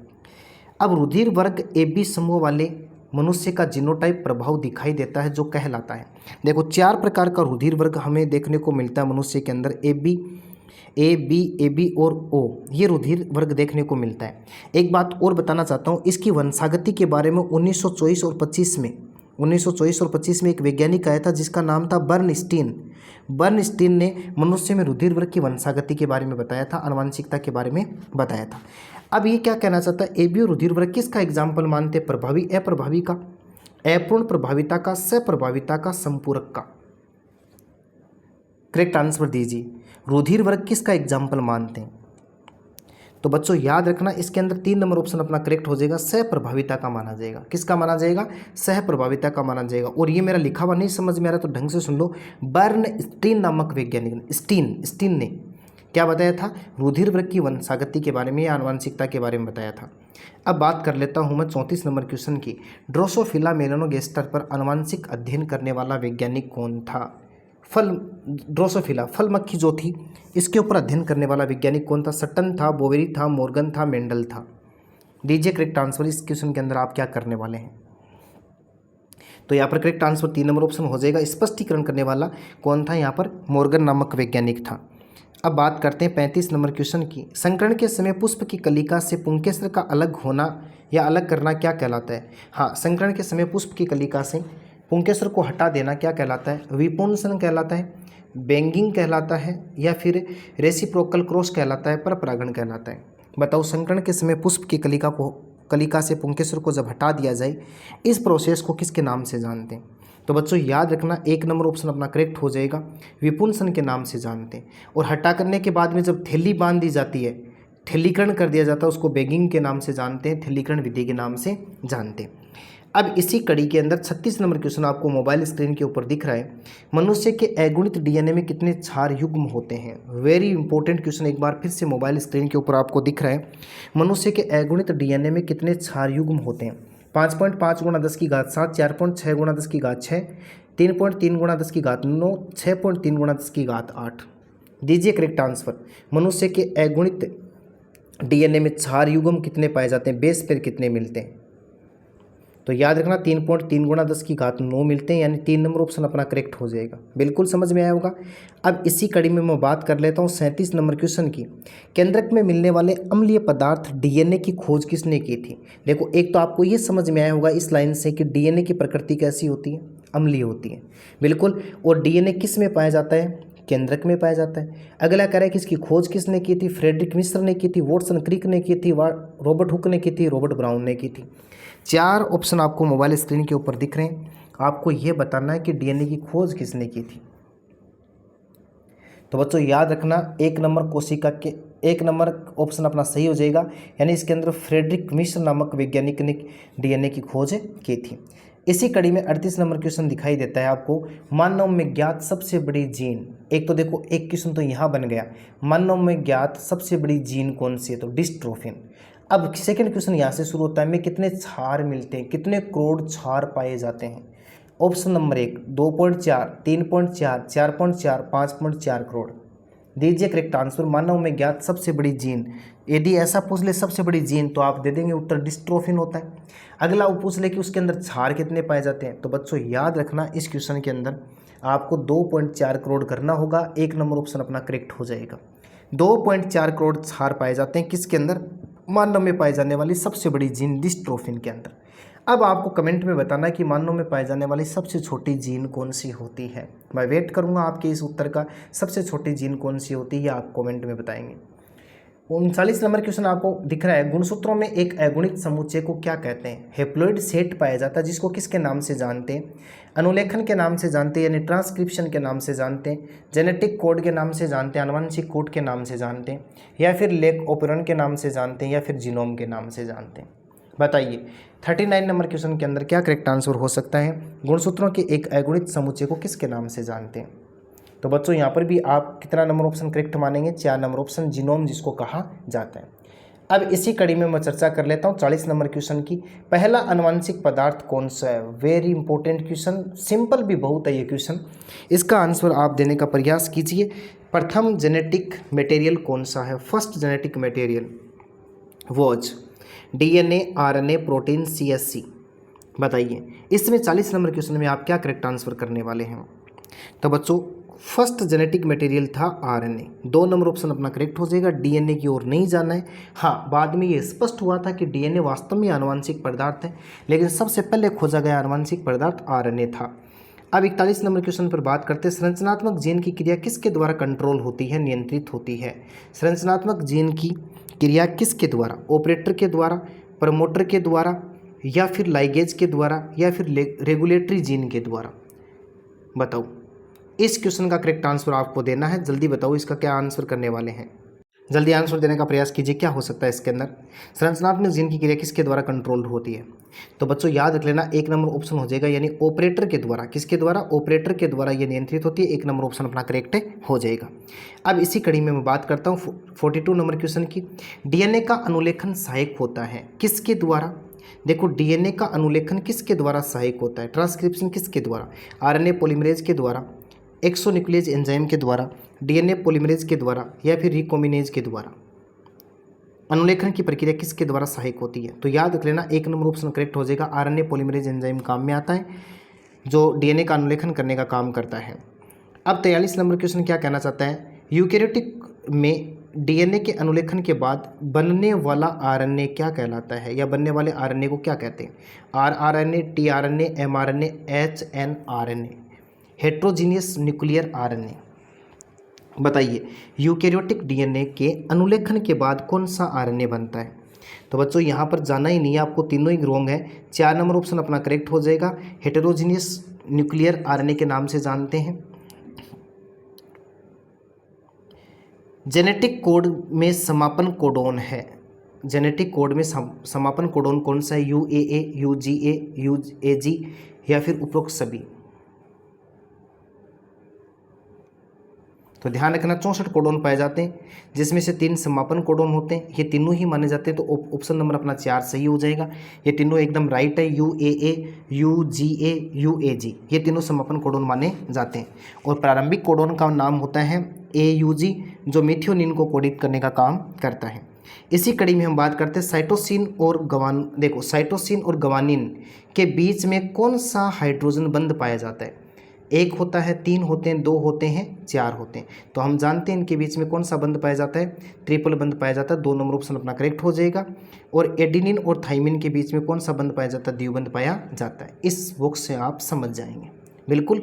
Speaker 1: अब रुधिर वर्ग AB समूह वाले मनुष्य का जीनोटाइप प्रभाव दिखाई देता है जो कहलाता है। देखो, 4 प्रकार का रुधिर वर्ग हमें देखने को मिलता है मनुष्य के अंदर। AB और O, ये रुधिर वर्ग देखने को मिलता है। एक बात और बताना चाहता हूँ, इसकी वंशागति के बारे में 1924 और 25 में एक वैज्ञानिक आया था जिसका नाम था बर्नस्टीन ने मनुष्य में रुधिर वर्ग की वंशागति के बारे में बताया था, आनुवंशिकता के बारे में बताया था। अब ये क्या कहना चाहता है? AB और रुधिर वर्ग किसका एग्जाम्पल मानते हैं? प्रभावी, अप्रभावी का, अपूर्ण प्रभाविता का, सप्रभाविता का, संपूरक का। करेक्ट आंसर दीजिए। रुधिर वर्ग किसका एग्जाम्पल मानते हैं? तो बच्चों याद रखना, इसके अंदर 3 नंबर ऑप्शन अपना करेक्ट हो जाएगा। सहप्रभाविता का माना जाएगा। किसका माना जाएगा? सहप्रभाविता का माना जाएगा। और ये मेरा लिखा हुआ नहीं समझ में आ रहा तो ढंग से सुन लो। बर्नस्टीन नामक वैज्ञानिक ने, स्टीन ने क्या बताया था? रुधिर वर्ग की वंशागति के बारे में या आनुवंशिकता के बारे में बताया था। अब बात कर लेता हूं मैं 34 नंबर क्वेश्चन की। ड्रोसोफिला मेलानोगास्टर पर आनुवंशिक अध्ययन करने वाला वैज्ञानिक कौन था? ड्रोसोफिला फल मक्खी जो थी, इसके ऊपर अध्ययन करने वाला वैज्ञानिक कौन था? सटन था, बोवेरी था, मॉर्गन था, मेंडल था। दीजिए करेक्ट आंसर। इस क्वेश्चन के अंदर आप क्या करने वाले हैं? तो यहाँ पर करेक्ट आंसर 3 नंबर ऑप्शन हो जाएगा। स्पष्टीकरण करने वाला कौन था? यहाँ पर मॉर्गन नामक वैज्ञानिक था। अब बात करते हैं 35 नंबर क्वेश्चन की। संकरण के समय पुष्प की कलिका से पुंकेसर का अलग होना या अलग करना क्या कहलाता है? हाँ, संकरण के समय पुष्प की कलिका से पुंकेसर को हटा देना क्या कहलाता है? विपुंसन कहलाता है, बैंगिंग कहलाता है, या फिर रेसिप्रोकल क्रॉस कहलाता है, परपरागण कहलाता है। बताओ, संकरण के समय पुष्प की कलिका से पुंकेसर को जब हटा दिया जाए, इस प्रोसेस को किसके नाम से जानते हैं? तो बच्चों याद रखना, 1 नंबर ऑप्शन अपना करेक्ट हो जाएगा। विपुंसन के नाम से जानते हैं। और हटा करने के बाद में जब थैली बांध दी जाती है, थैलीकरण कर दिया जाता है, उसको बैगिंग के नाम से जानते हैं, थैलीकरण विधि के नाम से जानते हैं। अब इसी कड़ी के अंदर 36 नंबर क्वेश्चन आपको मोबाइल स्क्रीन के ऊपर दिख रहा है। मनुष्य के अगुणित डीएनए में कितने क्षार युग्म होते हैं? वेरी इंपॉर्टेंट क्वेश्चन, एक बार फिर से मोबाइल स्क्रीन के ऊपर आपको दिख रहा है। मनुष्य के अगुणित डीएनए में कितने क्षार युग्म होते हैं? 5.5 × 10⁻7, 4.6 × 10⁻6, 3.3 × 10⁹, 6.3 × 10⁸। दीजिए करेक्ट आंसर। मनुष्य के अगुणित डीएनए में क्षार युग्म कितने पाए जाते हैं? बेस पर कितने मिलते हैं? तो याद रखना 3.3 गुणा 10 की घात 9 मिलते हैं, यानी 3 नंबर ऑप्शन अपना करेक्ट हो जाएगा। बिल्कुल समझ में आया होगा। अब इसी कड़ी में मैं बात कर लेता हूँ 37 नंबर क्वेश्चन की। केंद्रक में मिलने वाले अम्लीय पदार्थ डीएनए की खोज किसने की थी? देखो, एक तो आपको ये समझ में आया होगा इस लाइन से कि डीएनए की प्रकृति कैसी होती है, अम्लीय होती है। बिल्कुल। और डीएनए किस में पाया जाता है? केंद्रक में पाया जाता है। अगला कह रहा है कि इसकी खोज किसने की थी? फ्रेडरिक मिश्र ने की थी, वॉटसन क्रिक ने की थी, रॉबर्ट हुक ने की थी, रॉबर्ट ब्राउन ने की थी। 4 ऑप्शन आपको मोबाइल स्क्रीन के ऊपर दिख रहे हैं। आपको यह बताना है कि डीएनए की खोज किसने की थी। तो बच्चों याद रखना, 1 नंबर कोशिका के 1 नंबर ऑप्शन अपना सही हो जाएगा, यानी इसके अंदर फ्रेडरिक मिश्र नामक वैज्ञानिक ने डीएनए की खोज की थी। इसी कड़ी में 38 नंबर क्वेश्चन दिखाई देता है आपको, मानव में ज्ञात सबसे बड़ी जीन। एक तो देखो, एक क्वेश्चन तो यहाँ बन गया, मानव में ज्ञात सबसे बड़ी जीन कौन सी है? तो डिस्ट्रोफिन। अब सेकंड क्वेश्चन यहाँ से शुरू होता है, में कितने क्षार मिलते हैं, कितने करोड़ क्षार पाए जाते हैं? Option number 1 2.4, 3.4, 4.4, 5.4 crore. दीजिए करेक्ट आंसर। मानव में ज्ञात सबसे बड़ी जीन, यदि ऐसा पूछ ले सबसे बड़ी जीन, तो आप दे देंगे उत्तर डिस्ट्रोफिन होता है। अगला वो पूछ ले कि उसके अंदर क्षार कितने पाए जाते हैं, तो बच्चों याद रखना इस क्वेश्चन के अंदर आपको 2.4 करोड़ करना होगा, 1 नंबर ऑप्शन अपना करेक्ट हो जाएगा। 2.4 करोड़ क्षार पाए जाते हैं किसके अंदर? मानव में पाई जाने वाली सबसे बड़ी जीन डिस्ट्रोफिन के अंदर। अब आपको कमेंट में बताना कि मानव में पाई जाने वाली सबसे छोटी जीन कौन सी होती है। मैं वेट करूंगा आपके इस उत्तर का, सबसे छोटी जीन कौन सी होती है, आप कमेंट में बताएंगे। 39 नंबर क्वेश्चन आपको दिख रहा है, गुणसूत्रों में एक अगुणित समुच्चय को क्या कहते हैं? हेप्लॉइड सेट पाया जाता है, जिसको किसके नाम से जानते हैं? अनुलेखन के नाम से जानते हैं, यानी ट्रांसक्रिप्शन के नाम से जानते हैं, जेनेटिक कोड के नाम से जानते हैं, आनुवंशिक कोड के नाम से जानते हैं, या फिर लेक ओपेरॉन के नाम से जानते हैं, या फिर जीनोम के नाम से जानते हैं? बताइए 39 नंबर क्वेश्चन के अंदर क्या करेक्ट आंसर हो सकता है? गुणसूत्रों के एक अगुणित समुच्चय को किसके नाम से जानते हैं? तो बच्चों यहाँ पर भी आप कितना नंबर ऑप्शन करेक्ट मानेंगे? 4 नंबर ऑप्शन, जीनोम जिसको कहा जाता है। अब इसी कड़ी में मैं चर्चा कर लेता हूँ 40 नंबर क्वेश्चन की। पहला आनुवंशिक पदार्थ कौन सा है? वेरी इंपॉर्टेंट क्वेश्चन, सिंपल भी बहुत है ये क्वेश्चन। इसका आंसर आप देने का प्रयास कीजिए। प्रथम जेनेटिक मटेरियल कौन सा है? First genetic material was DNA, RNA, protein, CSC. बताइए इसमें 40 नंबर क्वेश्चन में आप क्या करेक्ट आंसर करने वाले हैं? तो बच्चों फर्स्ट जेनेटिक मटेरियल था आरएनए। 2 नंबर ऑप्शन अपना करेक्ट हो जाएगा। डीएनए की ओर नहीं जाना है। हाँ, बाद में ये स्पष्ट हुआ था कि डीएनए वास्तव में आनुवंशिक पदार्थ है, लेकिन सबसे पहले खोजा गया आनुवंशिक पदार्थ आरएनए था। अब 41 नंबर क्वेश्चन पर बात करते हैं, संरचनात्मक जीन की क्रिया किसके द्वारा कंट्रोल होती है, नियंत्रित होती है? संरचनात्मक जीन की क्रिया किसके द्वारा? ऑपरेटर के द्वारा, प्रमोटर के द्वारा, या फिर लाइगेज के द्वारा, या फिर रेगुलेटरी जीन के द्वारा? बताओ। इस क्वेश्चन का करेक्ट आंसर आपको देना है। जल्दी बताओ इसका क्या आंसर करने वाले हैं। जल्दी आंसर देने का प्रयास कीजिए। क्या हो सकता है इसके अंदर? संरचनात्मक जीन की क्रिया किसके द्वारा कंट्रोल होती है? तो बच्चों याद रख लेना, 1 नंबर ऑप्शन हो जाएगा, यानी ऑपरेटर के द्वारा। किसके द्वारा? ऑपरेटर के द्वारा ये नियंत्रित होती है। 1 नंबर ऑप्शन अपना करेक्ट हो जाएगा। अब इसी कड़ी में मैं बात करता हूँ 42 नंबर क्वेश्चन की। डीएनए का अनुलेखन सहायक होता है किसके द्वारा? देखो, डीएनए का अनुलेखन किसके द्वारा सहायक होता है? ट्रांसक्रिप्शन किसके द्वारा? आरएनए पॉलीमरेज के द्वारा, एक्सोन्यूक्लियस एंजाइम के द्वारा, डीएनए पॉलीमरेज के द्वारा, या फिर रिकॉम्बिनेज के द्वारा? अनुलेखन की प्रक्रिया किसके द्वारा सहायक होती है? तो याद रख लेना, 1 नंबर ऑप्शन करेक्ट हो जाएगा। आरएनए पॉलीमरेज एंजाइम काम में आता है, जो डीएनए का अनुलेखन करने का काम करता है। अब 43 नंबर क्वेश्चन क्या कहना चाहता है? यूकेरियोटिक में डीएनए के अनुलेखन के बाद बनने वाला आरएनए क्या कहलाता है, या बनने वाले आरएनए को क्या कहते हैं? RRNA, tRNA, mRNA, hnRNA, heterogeneous nuclear RNA? बताइए यूकेरियोटिक डीएनए के अनुलेखन के बाद कौन सा आरएनए बनता है? तो बच्चों यहाँ पर जाना ही नहीं है आपको, तीनों ही रॉन्ग है। 4 नंबर ऑप्शन अपना करेक्ट हो जाएगा। हेटेरोजीनियस न्यूक्लियर आरएनए के नाम से जानते हैं। जेनेटिक कोड में समापन कोडोन है। जेनेटिक कोड में समापन कोडोन कौन सा है? यूएए, यूजीए, यूएजी, या फिर उपरोक्त सभी? तो ध्यान रखना 64 कोडोन पाए जाते हैं, जिसमें से 3 समापन कोडोन होते हैं। ये तीनों ही माने जाते हैं, तो ऑप्शन नंबर अपना 4 सही हो जाएगा। ये तीनों एकदम राइट है। यूएए, यूजीए, यूएजी, ये तीनों समापन कोडोन माने जाते हैं। और प्रारंभिक कोडोन का नाम होता है AUG जो मेथियोनिन को कोडित करने का काम करता है। इसी कड़ी में हम बात करते हैं साइटोसिन और गवानिन के बीच में कौन सा हाइड्रोजन बंध पाया जाता है। एक होता है, 3 होते हैं, 2 होते हैं, 4 होते हैं। तो हम जानते हैं इनके बीच में कौन सा बंध पाया जाता है, ट्रिपल बंध पाया जाता है। 2 नंबर ऑप्शन अपना करेक्ट हो जाएगा। और एडिनिन और थाइमिन के बीच में कौन सा बंध पाया जाता है, द्विबंध पाया जाता है। इस बुक से आप समझ जाएंगे बिल्कुल।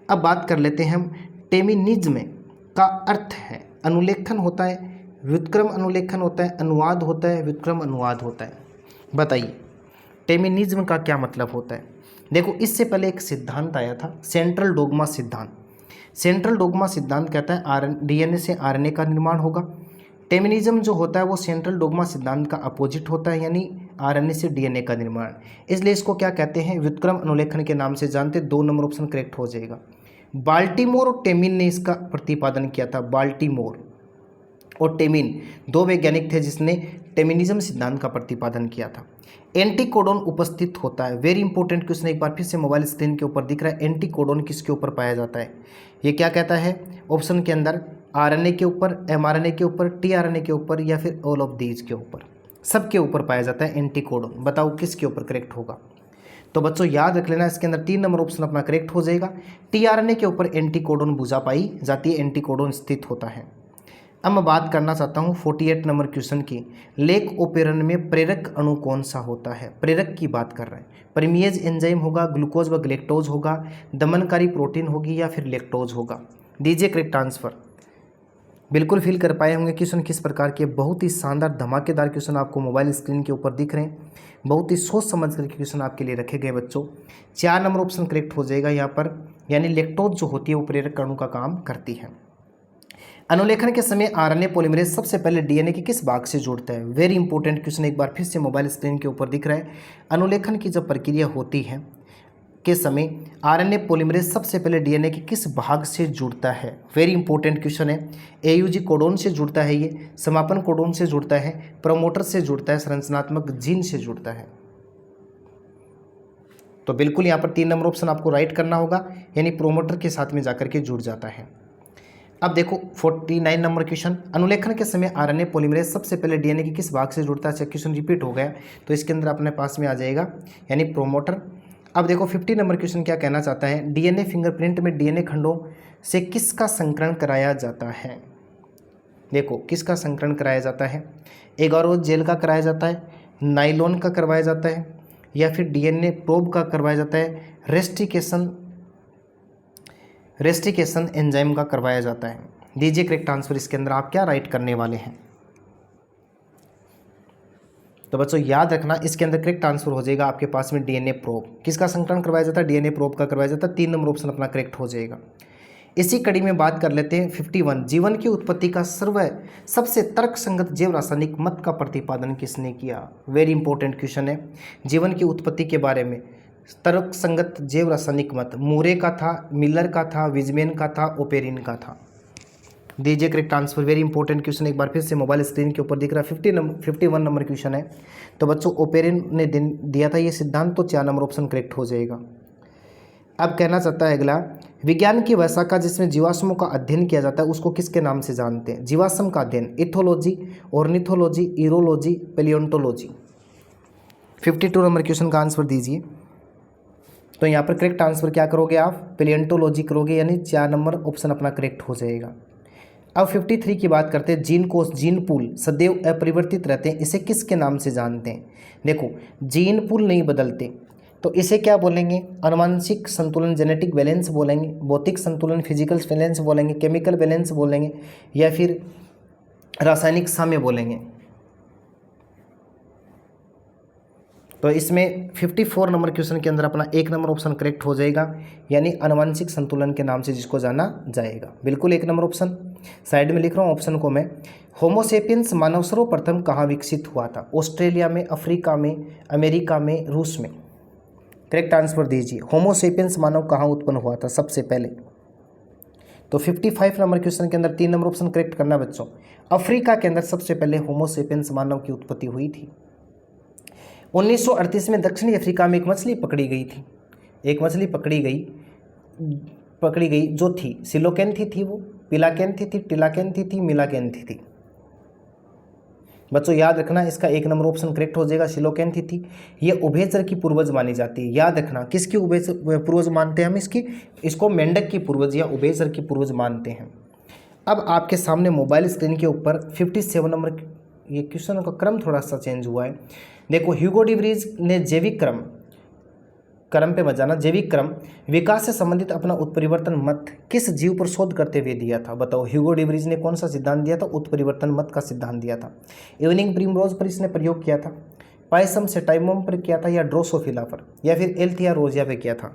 Speaker 1: अब बात कर लेते हैं हम टेमिनिज्म का अर्थ है। अनुलेखन होता है, व्युत्क्रम अनुलेखन होता है, अनुवाद होता है, व्युत्क्रम अनुवाद होता है। बताइए टेमिनिज्म का क्या मतलब होता है। देखो इससे पहले एक सिद्धांत आया था, सेंट्रल डोग्मा सिद्धांत। सेंट्रल डोग्मा सिद्धांत कहता है DNA से RNA का निर्माण होगा। टेमिनिज्म जो होता है वो सेंट्रल डोग्मा सिद्धांत का अपोजिट होता है, यानी RNA से DNA का निर्माण। इसलिए इसको क्या कहते हैं, व्युत्क्रम अनुलेखन के नाम से जानते। 2 नंबर ऑप्शन करेक्ट हो जाएगा। बाल्टीमोर और टेमिन ने इसका प्रतिपादन किया था। बाल्टीमोर और टेमिन 2 वैज्ञानिक थे जिसने टेमिनिज्म सिद्धांत का प्रतिपादन किया था। एंटीकोडोन उपस्थित होता है। वेरी इंपॉर्टेंट क्वेश्चन एक बार फिर से मोबाइल स्क्रीन के ऊपर दिख रहा है। एंटीकोडोन किसके ऊपर पाया जाता है, ये क्या कहता है ऑप्शन के अंदर, RNA के ऊपर, mRNA के ऊपर, tRNA के ऊपर, या फिर ऑल ऑफ दीज के ऊपर। सबके ऊपर पाया जाता है एंटीकोडोन। बताओ किसके ऊपर करेक्ट होगा। तो बच्चों याद रख लेना, इसके अंदर 3 नंबर ऑप्शन अपना करेक्ट हो जाएगा। tRNA के ऊपर एंटीकोडोन भुजा पाई जाती है, एंटीकोडोन स्थित होता है। अब मैं बात करना चाहता हूँ 48 नंबर क्वेश्चन की। लेक ओपेरन में प्रेरक अणु कौन सा होता है। प्रेरक की बात कर रहे हैं। परमिएज एंजाइम होगा, ग्लूकोज व ग्लेक्टोज होगा, दमनकारी प्रोटीन होगी, या फिर लेक्टोज होगा। दीजिए करेक्ट आंसर। बिल्कुल फील कर पाए होंगे क्वेश्चन किस प्रकार के, बहुत ही शानदार धमाकेदार क्वेश्चन आपको मोबाइल स्क्रीन के ऊपर दिख रहे हैं। बहुत ही सोच समझ करके क्वेश्चन आपके लिए रखे गए बच्चों। 4 नंबर ऑप्शन करेक्ट हो जाएगा यहाँ पर, यानी लेक्टोज जो होती है वो प्रेरक अणु का काम करती है। अनुलेखन के समय RNA पॉलीमरेज सबसे पहले DNA के किस भाग से जुड़ता है। वेरी इंपॉर्टेंट क्वेश्चन एक बार फिर से मोबाइल स्क्रीन के ऊपर दिख रहा है। अनुलेखन की जब प्रक्रिया होती है के समय RNA पॉलीमरेज सबसे पहले DNA के किस भाग से जुड़ता है। वेरी इंपॉर्टेंट क्वेश्चन है। AUG कोडोन से जुड़ता है, ये समापन कोडोन से जुड़ता है, प्रमोटर से जुड़ता है, संरचनात्मक जीन से जुड़ता है। तो बिल्कुल यहाँ पर 3 नंबर ऑप्शन आपको राइट करना होगा, यानी प्रोमोटर के साथ में जाकर के जुड़ जाता है। अब देखो 49 नंबर क्वेश्चन। अनुलेखन के समय RNA पॉलीमरेज सबसे पहले DNA के किस भाग से जुड़ता है। क्वेश्चन रिपीट हो गया तो इसके अंदर अपने पास में आ जाएगा, यानी प्रोमोटर। अब देखो 50 नंबर क्वेश्चन क्या कहना चाहता है। DNA फिंगरप्रिंट में DNA खंडों से किसका संकरण कराया जाता है। देखो किसका संकरण कराया जाता है। एगारोज जेल का कराया जाता है, नाइलॉन का करवाया जाता है, या फिर DNA प्रोब का करवाया जाता है, रेस्टिकेशन एंजाइम का करवाया जाता है। दीजिए करेक्ट आंसर। इसके अंदर आप क्या राइट करने वाले हैं। तो बच्चों याद रखना, इसके अंदर करेक्ट आंसर हो जाएगा आपके पास में DNA प्रोब। किसका संकलन करवाया जाता है, DNA प्रोब का करवाया जाता है। 3 नंबर ऑप्शन अपना करेक्ट हो जाएगा। इसी कड़ी में बात कर लेते हैं 51। जीवन की उत्पत्ति का सबसे तर्कसंगत जैव रासायनिक मत का प्रतिपादन किसने किया। वेरी इंपॉर्टेंट क्वेश्चन है। जीवन की उत्पत्ति के बारे में तर्कसंगत जैव रासायनिक मत मूरे का था, मिलर का था, विजमेन का था, ओपेरिन का था। दीजिए correct answer. Very important question एक बार फिर से मोबाइल स्क्रीन के ऊपर दिख रहा है। 51 नंबर क्वेश्चन है। तो बच्चों ओपेरिन ने दिया था ये सिद्धांत, तो 4 नंबर ऑप्शन करेक्ट हो जाएगा। अब कहना चाहता है अगला, विज्ञान की वह शाखा जिसमें जीवाश्मों का अध्ययन किया जाता है उसको किसके नाम से जानते हैं। जीवाश्म का अध्ययन इथोलॉजी, ऑर्निथोलॉजी, ईरोलॉजी, पेलियोंटोलॉजी। 52 नंबर क्वेश्चन का आंसर दीजिए। तो यहाँ पर करेक्ट आंसर क्या करोगे आप, पेलियोंटोलॉजी करोगे, यानी 4 नंबर ऑप्शन अपना करेक्ट हो जाएगा। अब 53 की बात करते हैं। जीन कोष, जीन पूल सदैव अपरिवर्तित रहते हैं, इसे किसके नाम से जानते हैं। देखो जीन पूल नहीं बदलते, तो इसे क्या बोलेंगे, आनुवंशिक संतुलन जेनेटिक बैलेंस बोलेंगे, भौतिक संतुलन फिजिकल बैलेंस बोलेंगे, केमिकल बैलेंस बोलेंगे, या फिर रासायनिक साम्य बोलेंगे। तो इसमें 54 नंबर क्वेश्चन के अंदर अपना 1 नंबर ऑप्शन करेक्ट हो जाएगा, यानी आनुवंशिक संतुलन के नाम से जिसको जाना जाएगा। बिल्कुल 1 नंबर ऑप्शन। साइड में लिख रहा हूँ ऑप्शन को मैं। होमोसेपियंस मानव सर्वप्रथम कहाँ विकसित हुआ था। ऑस्ट्रेलिया में, अफ्रीका में, अमेरिका में, रूस में। करेक्ट आंसर दीजिए। होमोसेपियंस मानव कहाँ उत्पन्न हुआ था सबसे पहले। तो 55 नंबर क्वेश्चन के अंदर 3 नंबर ऑप्शन करेक्ट करना बच्चों। अफ्रीका के अंदर सबसे पहले होमोसेपियंस मानव की उत्पत्ति हुई थी। 1938 में दक्षिणी अफ्रीका में एक मछली पकड़ी गई थी। एक मछली पकड़ी गई जो थी सिलोकेन थी वो पिलाकेंथी थी, टिलाकेंथी थी, मिलाकेंथी थी। बच्चों याद रखना, इसका 1 नंबर ऑप्शन करेक्ट हो जाएगा, सिलोकेंथी थी। ये उभयचर की पूर्वज मानी जाती है। याद रखना, किसकी उभयचर पूर्वज मानते हैं हम इसको मेंढक की पूर्वज या उभयचर की पूर्वज मानते हैं। अब आपके सामने मोबाइल स्क्रीन के ऊपर 57 नंबर, ये क्वेश्चन का क्रम थोड़ा सा चेंज हुआ है। देखो, ह्यूगो डिवरीज ने जैविक क्रम पे बजाना, जैविक क्रम विकास से संबंधित अपना उत्परिवर्तन मत किस जीव पर शोध करते हुए दिया था? बताओ, ह्यूगो डिवरीज ने कौन सा सिद्धांत दिया था? उत्परिवर्तन मत का सिद्धांत दिया था। इवनिंग प्रिमरोज पर इसने प्रयोग किया था, पायसम सेटाइमम पर किया था, या ड्रोसोफिला पर, या फिर एल्थिया रोजिया पे किया था?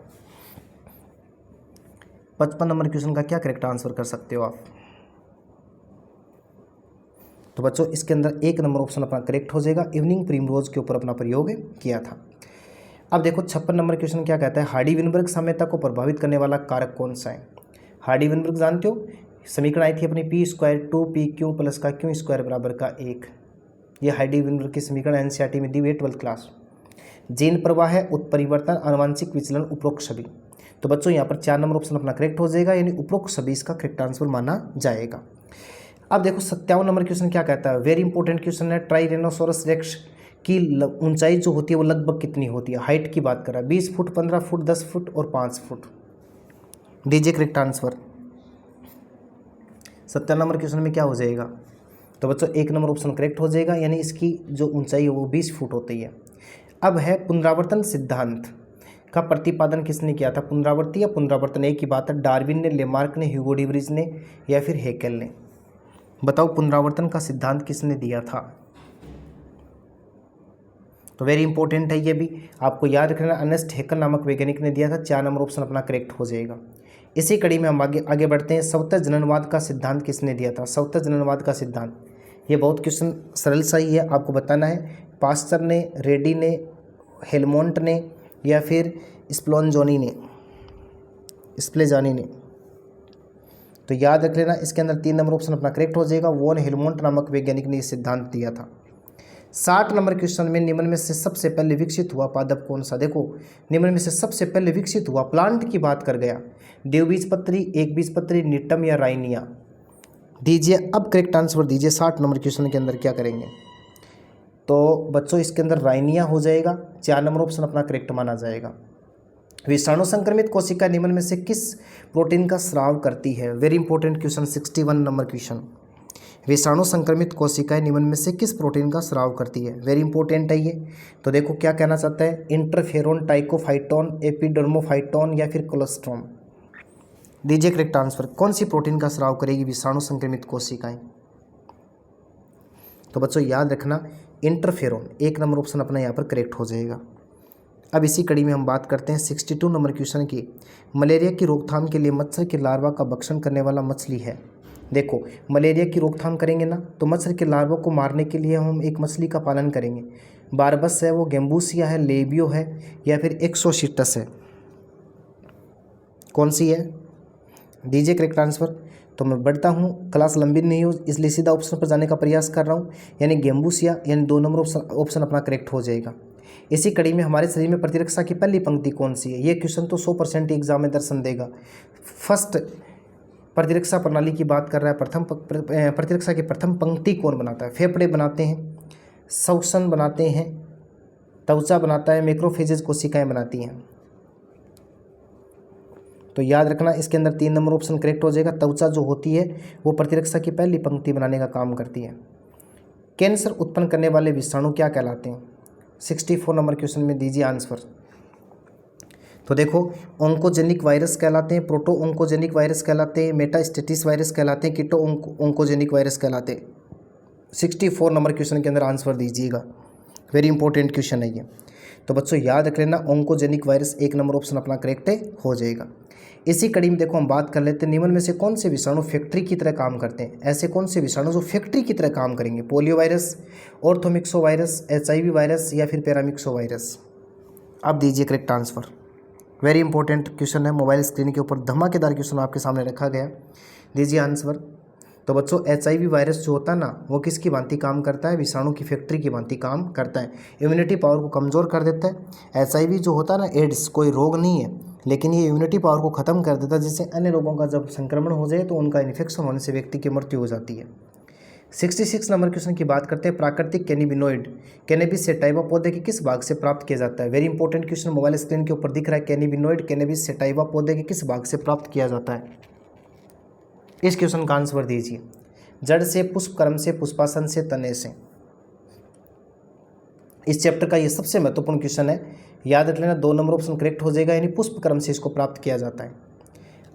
Speaker 1: 55 नंबर क्वेश्चन का क्या करेक्ट आंसर कर सकते हो आप? तो बच्चों इसके अंदर 1 नंबर ऑप्शन अपना करेक्ट हो जाएगा, इवनिंग प्रिमरोज के ऊपर अपना प्रयोग किया था। अब देखो 56 नंबर क्वेश्चन क्या कहता है? हार्डी विनबर्ग साम्यता को प्रभावित करने वाला कारक कौन सा है? हार्डी विनबर्ग जानते हो, समीकरण आई थी अपनी p² 2pq प्लस का q² बराबर का 1। ये हार्डी विनबर्ग की समीकरण एनसीईआरटी में दी हुई 12th क्लास। जीन प्रवाह है, उत्परिवर्तन, आनुवंशिक विचलन, उपरोक्त सभी। तो बच्चों यहाँ पर 4 नंबर ऑप्शन अपना करेक्ट हो जाएगा, यानी उपरोक्त सभी इसका करेक्ट आंसर माना जाएगा। अब देखो 57 नंबर क्वेश्चन क्या कहता है? वेरी इंपॉर्टेंट क्वेश्चन है। ट्राइरेनोसोरस रेक्स की ऊंचाई जो होती है वो लगभग कितनी होती है? हाइट की बात कर रहा है, 20 फुट, 15 फुट, 10 फुट और 5 फुट। दीजिए करेक्ट आंसर। 70 नंबर क्वेश्चन में क्या हो जाएगा? तो बच्चों 1 नंबर ऑप्शन करेक्ट हो जाएगा, यानी इसकी जो ऊंचाई है वो 20 फुट होती है। अब है पुनरावर्तन सिद्धांत का प्रतिपादन किसने किया था? पुनरावृत्ति या पुनरावर्तन एक ही बात है। डार्विन ने, लेमार्क ने, ह्यूगो डिवरीज ने, या फिर हेकेल ने? बताओ पुनरावर्तन का सिद्धांत किसने दिया था? तो वेरी इंपॉर्टेंट है ये भी, आपको याद रखना, अर्नेस्ट हेकल नामक वैज्ञानिक ने दिया था। 4 नंबर ऑप्शन अपना करेक्ट हो जाएगा। इसी कड़ी में हम आगे बढ़ते हैं। स्वतः जननवाद का सिद्धांत किसने दिया था? स्वतः जननवाद का सिद्धांत, ये बहुत क्वेश्चन सरल सा ही है, आपको बताना है। पास्चर ने, रेडी ने, हेलमोंट ने, या फिर स्प्लेजानी ने? तो याद रख लेना, इसके अंदर 3 नंबर ऑप्शन अपना करेक्ट हो जाएगा। वॉन हेलमोंट नामक वैज्ञानिक ने यह सिद्धांत दिया था। 60 नंबर क्वेश्चन में निम्न में से सबसे पहले विकसित हुआ पादप कौन सा? देखो, निम्न में से सबसे पहले विकसित हुआ, प्लांट की बात कर गया, द्विबीजपत्री, एकबीजपत्री, निटम या राइनिया? दीजिए अब करेक्ट आंसर दीजिए। 60 नंबर क्वेश्चन के अंदर क्या करेंगे? तो बच्चों इसके अंदर राइनिया हो जाएगा। 4 नंबर ऑप्शन अपना करेक्ट माना जाएगा। विषाणु संक्रमित कोशिका निम्न में से किस प्रोटीन का स्राव करती है? Very important question, 61 number question. विषाणु संक्रमित कोशिकाएं निम्न में से किस प्रोटीन का स्राव करती है? वेरी इंपॉर्टेंट है ये। तो देखो क्या कहना चाहता है? इंटरफेरोन, टाइकोफाइटोन, एपिडर्मोफाइटोन, या फिर कोलेस्ट्रॉम? दीजिए करेक्ट आंसर। कौन सी प्रोटीन का स्राव करेगी विषाणु संक्रमित कोशिकाएं? तो बच्चों याद रखना, इंटरफेरोन। 1 नंबर ऑप्शन अपना यहाँ पर करेक्ट हो जाएगा। अब इसी कड़ी में हम बात करते हैं 62 नंबर क्वेश्चन की। मलेरिया की रोकथाम के लिए मच्छर के लार्वा का भक्षण करने वाला मछली है। देखो, मलेरिया की रोकथाम करेंगे ना, तो मच्छर के लार्वा को मारने के लिए हम एक मछली का पालन करेंगे। बारबस है, वो गेम्बूसिया है, लेबियो है, या फिर एक्सोसिटस है? कौन सी है? दीजिए करेक्ट आंसर। तो मैं बढ़ता हूँ, क्लास लंबी नहीं हो इसलिए सीधा ऑप्शन पर जाने का प्रयास कर रहा हूँ, यानी गेम्बूसिया, यानी 2 नंबर ऑप्शन अपना करेक्ट हो जाएगा। इसी कड़ी में हमारे शरीर में प्रतिरक्षा की पहली पंक्ति कौन सी है? ये क्वेश्चन तो 100% एग्जाम में दर्शन देगा। फर्स्ट प्रतिरक्षा प्रणाली की बात कर रहा है। प्रतिरक्षा की प्रथम पंक्ति कौन बनाता है? फेफड़े बनाते हैं, श्वसन बनाते हैं, त्वचा बनाता है, मैक्रोफेजेज कोशिकाएं बनाती हैं? तो याद रखना, इसके अंदर 3 नंबर ऑप्शन करेक्ट हो जाएगा। त्वचा जो होती है वो प्रतिरक्षा की पहली पंक्ति बनाने का काम करती है। कैंसर उत्पन्न करने वाले विषाणु क्या कहलाते हैं? 64 नंबर क्वेश्चन में दीजिए आंसर। तो देखो, ओंकोजेनिक वायरस कहलाते हैं, प्रोटो ओंकोजेनिक वायरस कहलाते हैं, मेटास्टेटिस वायरस कहलाते हैं, कीटो ओंकोजेनिक वायरस कहलाते हैं। 64 नंबर क्वेश्चन के अंदर आंसर दीजिएगा। वेरी इंपॉर्टेंट क्वेश्चन है ये। तो बच्चों याद रख लेना, ओंकोजेनिक वायरस 1 नंबर ऑप्शन अपना करेक्ट हो जाएगा। इसी कड़ी में देखो हम बात कर लेते हैं, निम्न में से कौन से विषाणु फैक्ट्री की तरह काम करते हैं? ऐसे कौन से विषाणु जो फैक्ट्री की तरह काम करेंगे? Polio virus, orthomyxo virus, HIV virus, या फिर पैरामिक्सो वायरस? अब दीजिए correct answer. Very important question है, मोबाइल स्क्रीन के ऊपर धमाकेदार क्वेश्चन आपके सामने रखा गया। दीजिए आंसर। तो बच्चों HIV वायरस जो होता है ना, वो किसकी भांति काम करता है? विषाणु की फैक्ट्री की भांति काम करता है। इम्यूनिटी पावर को कमज़ोर कर देता है। HIV जो होता है ना, एड्स कोई रोग नहीं है, लेकिन ये इम्यूनिटी पावर को ख़त्म कर देता है, जिससे अन्य रोगों का जब संक्रमण हो जाए तो उनका इन्फेक्शन होने से व्यक्ति की मृत्यु हो जाती है। 66 नंबर क्वेश्चन की बात करते हैं। प्राकृतिक कैनिबिनोइड कैनेबिस सेटाइवा पौधे के किस भाग से प्राप्त किया जाता है? Very important question mobile screen के ऊपर दिख रहा है। कैनिबिनोइड कैनेबिस सेटाइवा पौधे के किस भाग से प्राप्त किया जाता है? इस क्वेश्चन का आंसर दीजिए। जड़ से, पुष्पक्रम से, पुष्पासन से, तने से। इस चैप्टर का ये सबसे महत्वपूर्ण क्वेश्चन है, याद रख लेना। 2 नंबर ऑप्शन करेक्ट हो जाएगा, यानी पुष्पक्रम से इसको प्राप्त किया जाता है।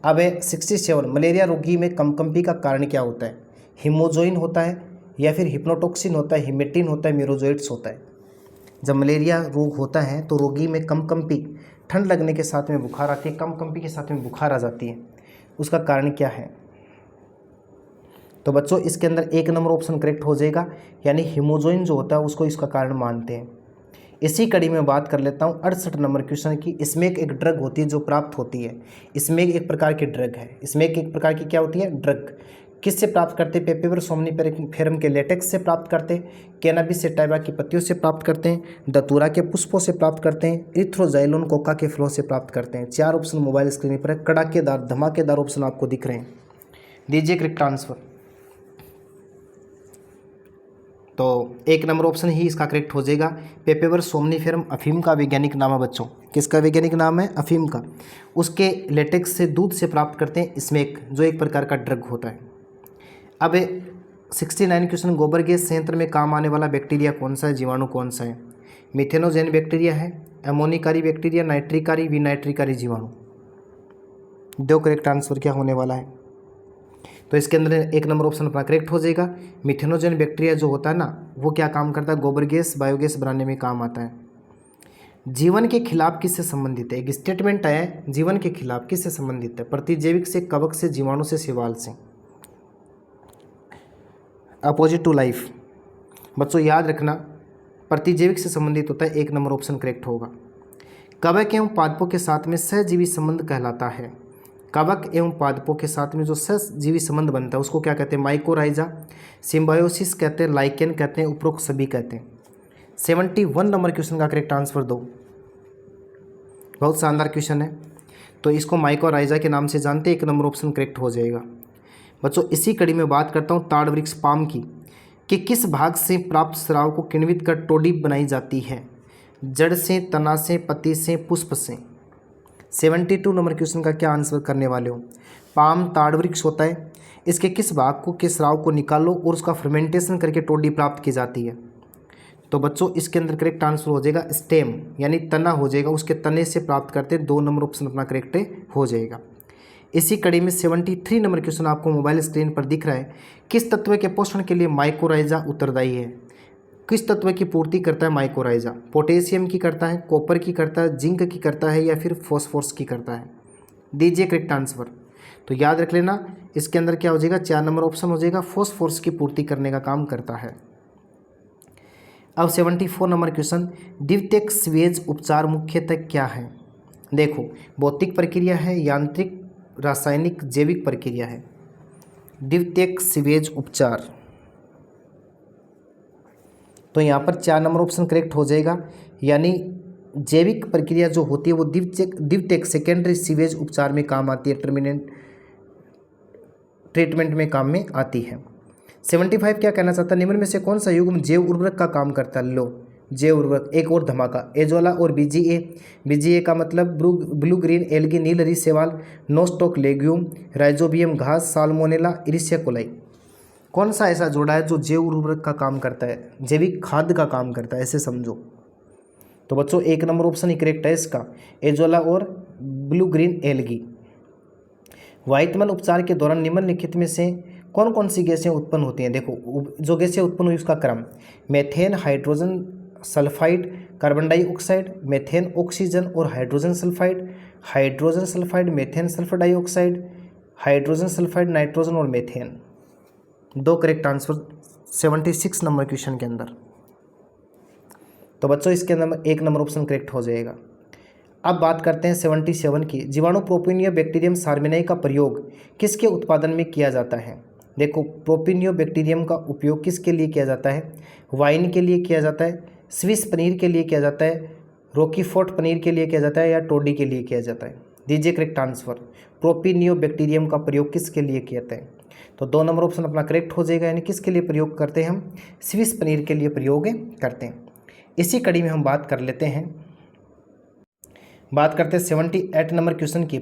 Speaker 1: अब है 67, मलेरिया रोगी में कंपकंपी का कारण क्या होता है? हिमोजोइन होता है, या फिर हिप्नोटॉक्सिन होता है, हिमेटिन होता है, मीरोजोइट्स होता है। जब मलेरिया रोग होता है तो रोगी में कंपकंपी, ठंड लगने के साथ में बुखार आती है, कंपकंपी के साथ में बुखार आ जाती है, उसका कारण क्या है? तो बच्चों इसके अंदर 1 नंबर ऑप्शन करेक्ट हो जाएगा, यानी हिमोजोइन जो होता है उसको इसका कारण मानते हैं। इसी कड़ी में बात कर लेता हूँ 68 नंबर क्वेश्चन की। स्मेक एक ड्रग होती है जो प्राप्त होती है। स्मेक एक प्रकार की ड्रग है। स्मेक एक प्रकार की क्या होती है? ड्रग। किससे प्राप्त करते हैं? पेपिवर सोमनीफेरम के लेटेक्स से प्राप्त करते हैं, कैनाबिस सेटाइवा की पत्तियों से प्राप्त करते हैं, दतूरा के पुष्पों से प्राप्त करते हैं, इथ्रोजाइलोन कोका के फलों से प्राप्त करते हैं। 4 ऑप्शन मोबाइल स्क्रीन पर कड़ाकेदार धमाकेदार ऑप्शन आपको दिख रहे हैं। दीजिए करेक्ट आंसर। तो 1 नंबर ऑप्शन ही इसका करेक्ट हो जाएगा। पेपेवर सोमनीफेरम अफीम का वैज्ञानिक नाम है बच्चों। किसका वैज्ञानिक नाम है? अफीम का। उसके लेटेक्स से, दूध से प्राप्त करते हैं स्मेक, जो एक प्रकार का ड्रग होता है। अब 69 क्वेश्चन, गोबर गैस संयंत्र में काम आने वाला बैक्टीरिया कौन सा है? जीवाणु कौन सा है? मिथेनोजेन बैक्टीरिया है, एमोनिकारी बैक्टीरिया, नाइट्रिकारी, विनाइट्रिकारी जीवाणु। दो करेक्ट आंसर क्या होने वाला है? तो इसके अंदर 1 नंबर ऑप्शन अपना करेक्ट हो जाएगा। मिथेनोजेन बैक्टीरिया जो होता है ना, वो क्या काम करता है? गोबर गैस, बायोगैस बनाने में काम आता है। जीवन के खिलाफ किससे संबंधित है? एक स्टेटमेंट आया है, जीवन के खिलाफ किससे संबंधित है? प्रतिजैविक से, कवक से, जीवाणु से, शैवाल से। Opposite to life. बच्चों याद रखना, प्रतिजैविक से संबंधित होता है, 1 नंबर ऑप्शन करेक्ट होगा। कवक एवं पादपों के साथ में सहजीवी संबंध कहलाता है। कवक एवं पादपों के साथ में जो सहजीवी संबंध बनता है उसको क्या कहते हैं? माइकोराइजा, सिम्बायोसिस कहते हैं, लाइकेन कहते हैं, उपरोक्त सभी कहते हैं। 71 नंबर क्वेश्चन का करेक्ट आंसर दो। बहुत शानदार क्वेश्चन है, तो इसको माइकोराइजा के नाम से जानते हैं। 1 नंबर ऑप्शन करेक्ट हो जाएगा। बच्चों इसी कड़ी में बात करता हूँ ताड़ वृक्ष पाम की, कि किस भाग से प्राप्त स्राव को किण्वित कर टोडी बनाई जाती है? जड़ से, तना से, पत्ती से, पुष्प से। 72 नंबर क्वेश्चन का क्या आंसर करने वाले हो? पाम ताड़ वृक्ष होता है, इसके किस भाग को, किस स्राव को निकालो और उसका फर्मेंटेशन करके टोडी प्राप्त की जाती है? तो बच्चों इसके अंदर करेक्ट आंसर हो जाएगा स्टेम, यानी तना हो जाएगा, उसके तने से प्राप्त करते हैं। 2 नंबर ऑप्शन अपना करेक्ट हो जाएगा। इसी कड़ी में 73 नंबर क्वेश्चन आपको मोबाइल स्क्रीन पर दिख रहा है। किस तत्व के पोषण के लिए माइकोराइजा उत्तरदायी है? किस तत्व की पूर्ति करता है माइकोराइजा? पोटेशियम की करता है, कॉपर की करता है, जिंक की करता है, या फिर फॉस्फोरस की करता है? दीजिए करेक्ट आंसर। तो याद रख लेना, इसके अंदर क्या हो जाएगा? 4 नंबर ऑप्शन हो जाएगा, फॉस्फोरस की पूर्ति करने का काम करता है। अब 74 नंबर क्वेश्चन, द्वितीयक सीवेज उपचार मुख्यतः क्या है? देखो, भौतिक प्रक्रिया है, यांत्रिक, रासायनिक, जैविक प्रक्रिया है। द्वितीयक सीवेज उपचार, तो यहाँ पर 4 नंबर ऑप्शन करेक्ट हो जाएगा, यानी जैविक प्रक्रिया जो होती है वो द्वितीयक सेकेंडरी सीवेज उपचार में काम आती है, ट्रीटमेंट में काम में आती है। 75 क्या कहना चाहता है? निम्न में से कौन सा युग्म जैव उर्वरक का काम करता है? लो, जैव उर्वरक। एक और धमाका, एजोला और बीजीए। बीजीए का मतलब ब्लू ग्रीन एल्गी, नीलहरी शैवाल, नोस्टॉक लेग्यूम, राइजोबियम घास, साल्मोनेला, इरिसिया कोलाई। कौन सा ऐसा जोड़ा है जो जैव उर्वरक का काम करता है, जैविक खाद का काम करता है, ऐसे समझो। तो बच्चों 1 नंबर ऑप्शन ही करेक्ट है इसका, एजोला और ब्लू ग्रीन एल्गी। वाइटमन उपचार के दौरान निम्नलिखित में से कौन कौन सी गैसें उत्पन्न होती हैं? देखो, जो गैसें उत्पन्न हुई उसका क्रम, methane, hydrogen sulphide, carbon dioxide, methane oxygen और hydrogen sulphide, hydrogen sulphide, methane sulphur dioxide, hydrogen sulphide, nitrogen और methane. 2 correct answer 76 number question के अंदर। तो बच्चों इसके अंदर 1 नंबर ऑप्शन करेक्ट हो जाएगा। अब बात करते हैं 77 की, जीवाणु प्रोपिनियो बैक्टीरियम सार्मिनाई का प्रयोग किसके उत्पादन में किया जाता है? देखो, प्रोपिनियो बैक्टीरियम का उपयोग किसके लिए किया जाता है? वाइन के लिए किया जाता है, स्विस पनीर के लिए किया जाता है, रोकीफोर्ट पनीर के लिए किया जाता है, या टोडी के लिए किया जाता है? दीजिए करेक्ट आंसर। प्रोपिनियोबैक्टीरियम का प्रयोग किसके लिए किया है? तो 2 नंबर ऑप्शन अपना करेक्ट हो जाएगा, यानी किसके लिए प्रयोग करते हैं हम? स्विस पनीर के लिए प्रयोग करते हैं। इसी कड़ी में हम बात करते हैं 78 नंबर क्वेश्चन की।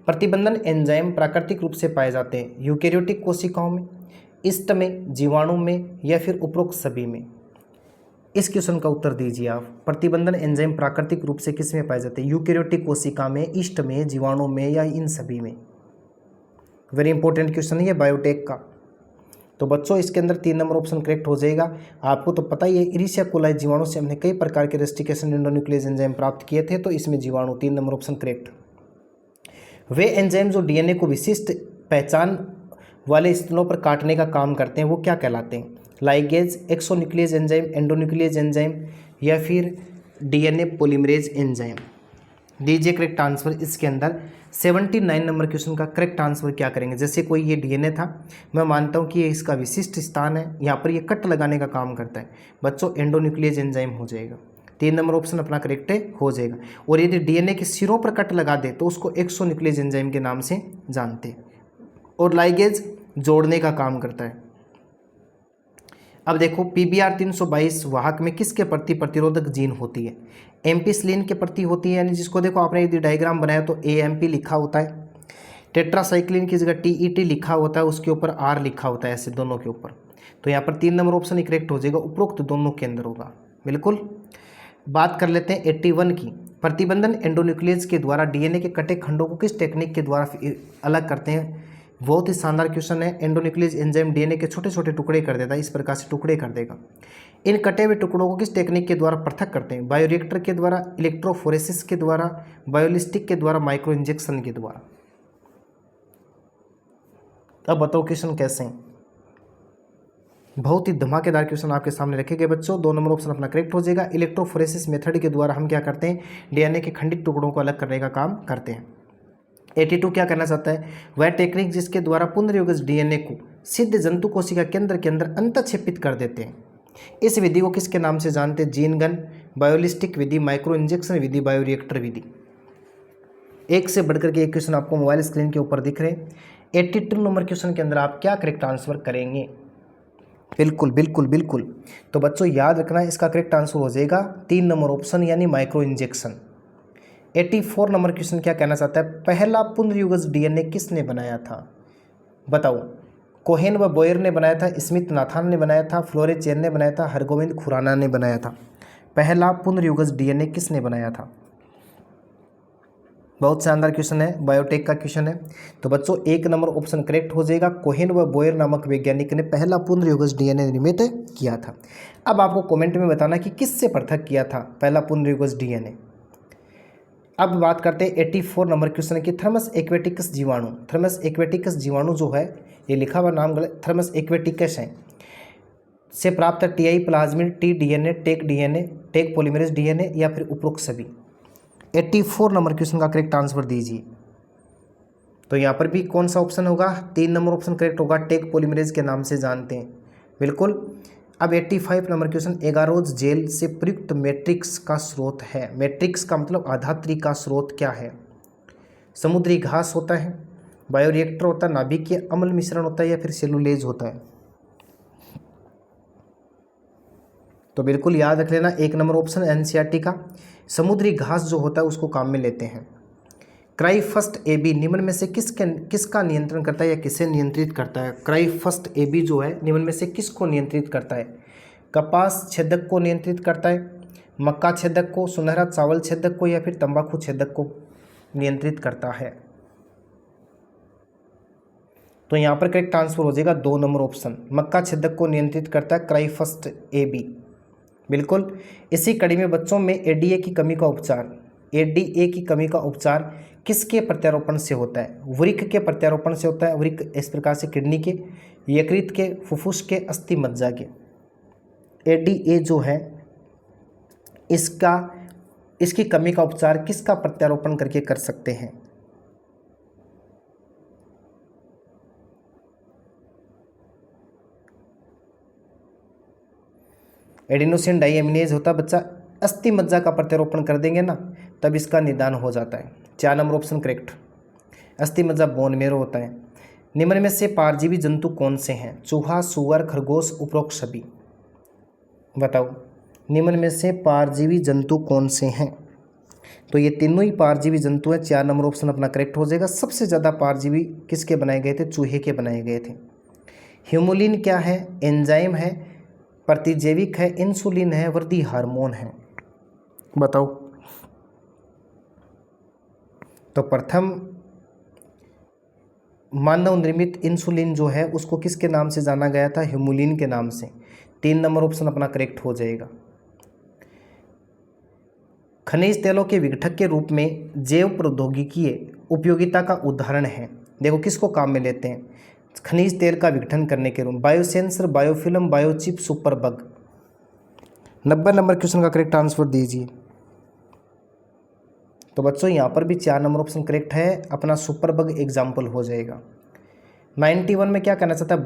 Speaker 1: प्रतिबंधन एंजाइम प्राकृतिक रूप से पाए जाते हैं यूकेरियोटिक कोशिकाओं में, ईस्ट में, जीवाणु में या फिर उपरोक्त सभी में? इस क्वेश्चन का उत्तर दीजिए आप। प्रतिबंधन एंजाइम प्राकृतिक रूप से किस में पाए जाते हैं? यूकेरियोटिक कोशिका में, ईस्ट में, जीवाणु में या इन सभी में? वेरी इंपॉर्टेंट क्वेश्चन है ये बायोटेक का। तो बच्चों इसके अंदर 3 नंबर ऑप्शन करेक्ट हो जाएगा। आपको तो पता ही है इरिशिया कोलाई जीवाणु से हमने कई प्रकार के रेस्टिकेशन एंडोन्यूक्लियस एंजाइम प्राप्त किए थे, तो इसमें जीवाणु 3 नंबर ऑप्शन करेक्ट। वे एंजाइम जो डीएनए को विशिष्ट पहचान वाले स्थलों पर काटने का काम करते हैं वो क्या कहलाते हैं? Ligase, exonuclease enzyme, endonuclease enzyme या फिर डीएनए पॉलीमरेज एंजाइम? दीजिए करेक्ट आंसर। इसके अंदर 79 नंबर क्वेश्चन का करेक्ट आंसर क्या करेंगे? जैसे कोई ये डीएनए था, मैं मानता हूँ कि ये इसका विशिष्ट स्थान है, यहाँ पर ये कट लगाने का काम करता है बच्चों, एंडोन्यूक्लियस एंजाइम हो जाएगा। 3 नंबर ऑप्शन अपना करेक्ट हो जाएगा। और यदि डीएनए के सिरों पर कट लगा दे तो उसको एक्सोन्यूक्लियस एंजाइम के नाम से जानते हैं। और लाइगेज जोड़ने का काम करता है। अब देखो PBR 322 वाहक में किसके प्रति प्रतिरोधक जीन होती है? एम्पिसिलिन के प्रति होती है, यानी जिसको देखो आपने यदि डायग्राम बनाया तो AMP लिखा होता है। टेट्रासाइक्लिन की जगह TET लिखा होता है, उसके ऊपर R लिखा होता है, ऐसे दोनों के ऊपर। तो यहाँ पर 3 नंबर ऑप्शन ही करेक्ट हो जाएगा, उपरोक्त दोनों के अंदर होगा। बिल्कुल। बात कर लेते हैं 81 की। प्रतिबंधन एंडोन्यूक्लियस के द्वारा डीएनए के कटे खंडों को किस टेक्निक के द्वारा अलग करते हैं? बहुत ही शानदार क्वेश्चन है। एंडोन्यूक्लियस एंजाइम डीएनए के छोटे छोटे टुकड़े कर देता है, इस प्रकार से टुकड़े कर देगा। इन कटे हुए टुकड़ों को किस टेक्निक के द्वारा पृथक करते हैं? बायोरिएक्टर के द्वारा, इलेक्ट्रोफोरेसिस के द्वारा, बायोलिस्टिक के द्वारा, माइक्रो इंजेक्शन के द्वारा? अब बताओ क्वेश्चन कैसे हैं? बहुत ही धमाकेदार क्वेश्चन आपके सामने रखे गए बच्चों। 2 नंबर ऑप्शन अपना करेक्ट हो जाएगा। इलेक्ट्रोफोरेसिस मेथड के द्वारा हम क्या करते हैं? डीएनए के खंडित टुकड़ों को अलग करने का काम करते हैं। 82 क्या करना चाहता है? वह टेक्निक जिसके द्वारा पुनर्योगज डीएनए को सिद्ध जंतु कोशिका केंद्र के अंदर अंतःक्षेपित कर देते हैं। इस विधि को किसके नाम से जानते हैं? जीन गन, बायोलिस्टिक विधि, माइक्रो इंजेक्शन विधि, बायोरिएक्टर विधि? एक से बढ़कर के एक क्वेश्चन आपको मोबाइल स्क्रीन के ऊपर दिख रहे हैं। 82 नंबर क्वेश्चन के अंदर आप क्या करेक्ट आंसर करेंगे? बिल्कुल बिल्कुल बिल्कुल। तो बच्चों याद रखना, इसका करेक्ट आंसर हो जाएगा 3 नंबर ऑप्शन, यानी माइक्रो इंजेक्शन। 84 नंबर क्वेश्चन क्या कहना चाहता है? पहला पुनर्युगज डीएनए किसने बनाया था? बताओ। कोहेन व बोयर ने बनाया था, स्मिथ नाथन ने बनाया था, फ्लोरेज चेन ने बनाया था, हरगोविंद खुराना ने बनाया था? पहला पुनर्युगज डीएनए किसने बनाया था? बहुत शानदार क्वेश्चन है, बायोटेक का क्वेश्चन है। तो बच्चों 1 नंबर ऑप्शन करेक्ट हो जाएगा। कोहेन व बोयर नामक वैज्ञानिक ने पहला पुनर्युगज डीएनए निर्मित किया था। अब आपको कमेंट में बताना कि किससे पृथक किया था पहला पुनर्युगज डीएनए। अब बात करते हैं 84 नंबर क्वेश्चन की। थर्मस एक्वेटिकस जीवाणु, थर्मस एक्वेटिकस जीवाणु जो है, ये लिखा हुआ नाम गलत, थर्मस एक्वेटिकस है, से प्राप्त है TI plasmid, T DNA, Taq DNA, Taq polymerase DNA या फिर उपरोक्त सभी? 84 नंबर क्वेश्चन का करेक्ट आंसर दीजिए। तो यहाँ पर भी कौन सा ऑप्शन होगा? 3 नंबर ऑप्शन करेक्ट होगा, टेक पॉलीमरेज के नाम से जानते हैं। बिल्कुल। अब 85 नंबर क्वेश्चन, एगारोज जेल से प्रयुक्त मैट्रिक्स का स्रोत है। मैट्रिक्स का मतलब आधात्री का स्रोत क्या है? समुद्री घास होता है, बायोरिएक्टर होता है, नाभिकीय अम्ल मिश्रण होता है या फिर सेलुलेज होता है? तो बिल्कुल याद रख लेना 1 नंबर ऑप्शन NCERT का। समुद्री घास जो होता है उसको काम में लेते हैं। क्राइफस्ट AB निम्न में से किसका नियंत्रण करता है या किसे नियंत्रित करता है? क्राइफस्ट AB जो है निम्न में से किसको नियंत्रित करता है? कपास छेदक को नियंत्रित करता है, मक्का छेदक को, सुनहरा चावल छेदक को या फिर तंबाकू छेदक को नियंत्रित करता है? तो यहाँ पर करेक्ट आंसर हो जाएगा 2 नंबर ऑप्शन, मक्का छेदक को नियंत्रित करता है क्राइफस्ट AB। बिल्कुल। इसी कड़ी में बच्चों में ADA की कमी का उपचार, ADA की कमी का उपचार किसके प्रत्यारोपण से होता है? वृक्क के प्रत्यारोपण से होता है। वृक्क इस प्रकार से किडनी के, यकृत के, फुफ्फुस के, अस्थि मज्जा के। ADA जो है इसकी कमी का उपचार किसका प्रत्यारोपण करके कर सकते हैं? एडिनोसिन डाइएमिनेज होता है बच्चा। अस्थि मज्जा का प्रत्यारोपण कर देंगे ना, तब इसका निदान हो जाता है। 4 नंबर ऑप्शन करेक्ट। अस्थि मज्जा बोन मेरो होता है। निम्न में से पारजीवी जंतु कौन से हैं? चूहा, सुअर, खरगोश, उपरोक्त सभी। बताओ निम्न में से पारजीवी जंतु कौन से हैं? तो ये तीनों ही पारजीवी जंतु हैं। 4 नंबर ऑप्शन अपना करेक्ट हो जाएगा। सबसे ज़्यादा पारजीवी किसके बनाए गए थे? चूहे के बनाए गए थे। ह्यूमुलिन क्या है? एंजाइम है, प्रतिजैविक है, इंसुलिन है, वृद्धि हार्मोन है। बताओ। तो प्रथम मानव निर्मित इंसुलिन जो है उसको किसके नाम से जाना गया था? ह्यूमुलिन के नाम से। 3 नंबर ऑप्शन अपना करेक्ट हो जाएगा। खनिज तेलों के विघटक के रूप में जैव प्रौद्योगिकी उपयोगिता का उदाहरण है। देखो किसको काम में लेते हैं खनिज तेल का विघटन करने के रूप? Biosensor, biofilm, biochip, superbug. 90 number question का करेक्ट आंसर दीजिए। तो बच्चों यहाँ पर भी 4 नंबर ऑप्शन करेक्ट है, अपना सुपरबग एग्जाम्पल हो जाएगा। 91 में क्या कहना चाहता है?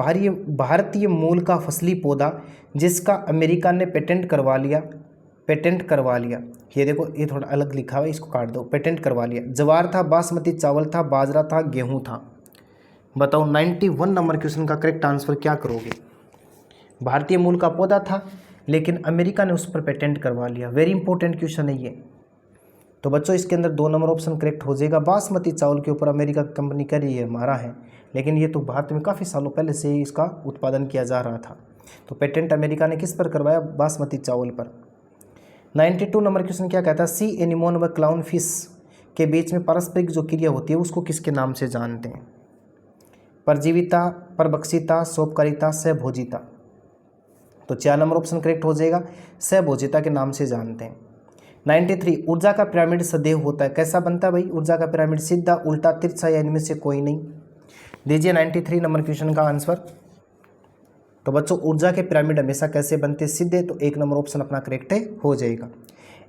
Speaker 1: भारतीय मूल का फसली पौधा जिसका अमेरिका ने पेटेंट करवा लिया। ये देखो ये थोड़ा अलग लिखा हुआ है, इसको काट दो। पेटेंट करवा लिया। ज्वार था, बासमती चावल था, बाजरा था, गेहूं था। बताओ 91 नंबर क्वेश्चन का करेक्ट आंसर क्या करोगे? भारतीय मूल का पौधा था लेकिन अमेरिका ने उस पर पेटेंट करवा लिया। वेरी इंपॉर्टेंट क्वेश्चन है ये। तो बच्चों इसके अंदर 2 नंबर ऑप्शन करेक्ट हो जाएगा। बासमती चावल के ऊपर अमेरिका की कंपनी कह रही है हमारा है, लेकिन ये तो भारत में काफ़ी सालों पहले से ही इसका उत्पादन किया जा रहा था। तो पेटेंट अमेरिका ने किस पर करवाया? बासमती चावल पर। 92 नंबर क्वेश्चन क्या कहता है? सी एनिमोन व क्लाउन फिश के बीच में पारस्परिक जो क्रिया होती है उसको किसके नाम से जानते हैं? परजीविता, परबक्षिता, सोपकारिता, सहभोजिता। तो 4 नंबर ऑप्शन करेक्ट हो जाएगा। सहभोजिता के नाम से जानते हैं। 93 ऊर्जा का पिरामिड सदैव होता है। कैसा बनता है भाई ऊर्जा का पिरामिड? सीधा, उल्टा, तिरछा या इनमें से कोई नहीं? दीजिए 93 नंबर क्वेश्चन का आंसर। तो बच्चों ऊर्जा के पिरामिड हमेशा कैसे बनते? सीधे। तो 1 नंबर ऑप्शन अपना करेक्ट है, हो जाएगा।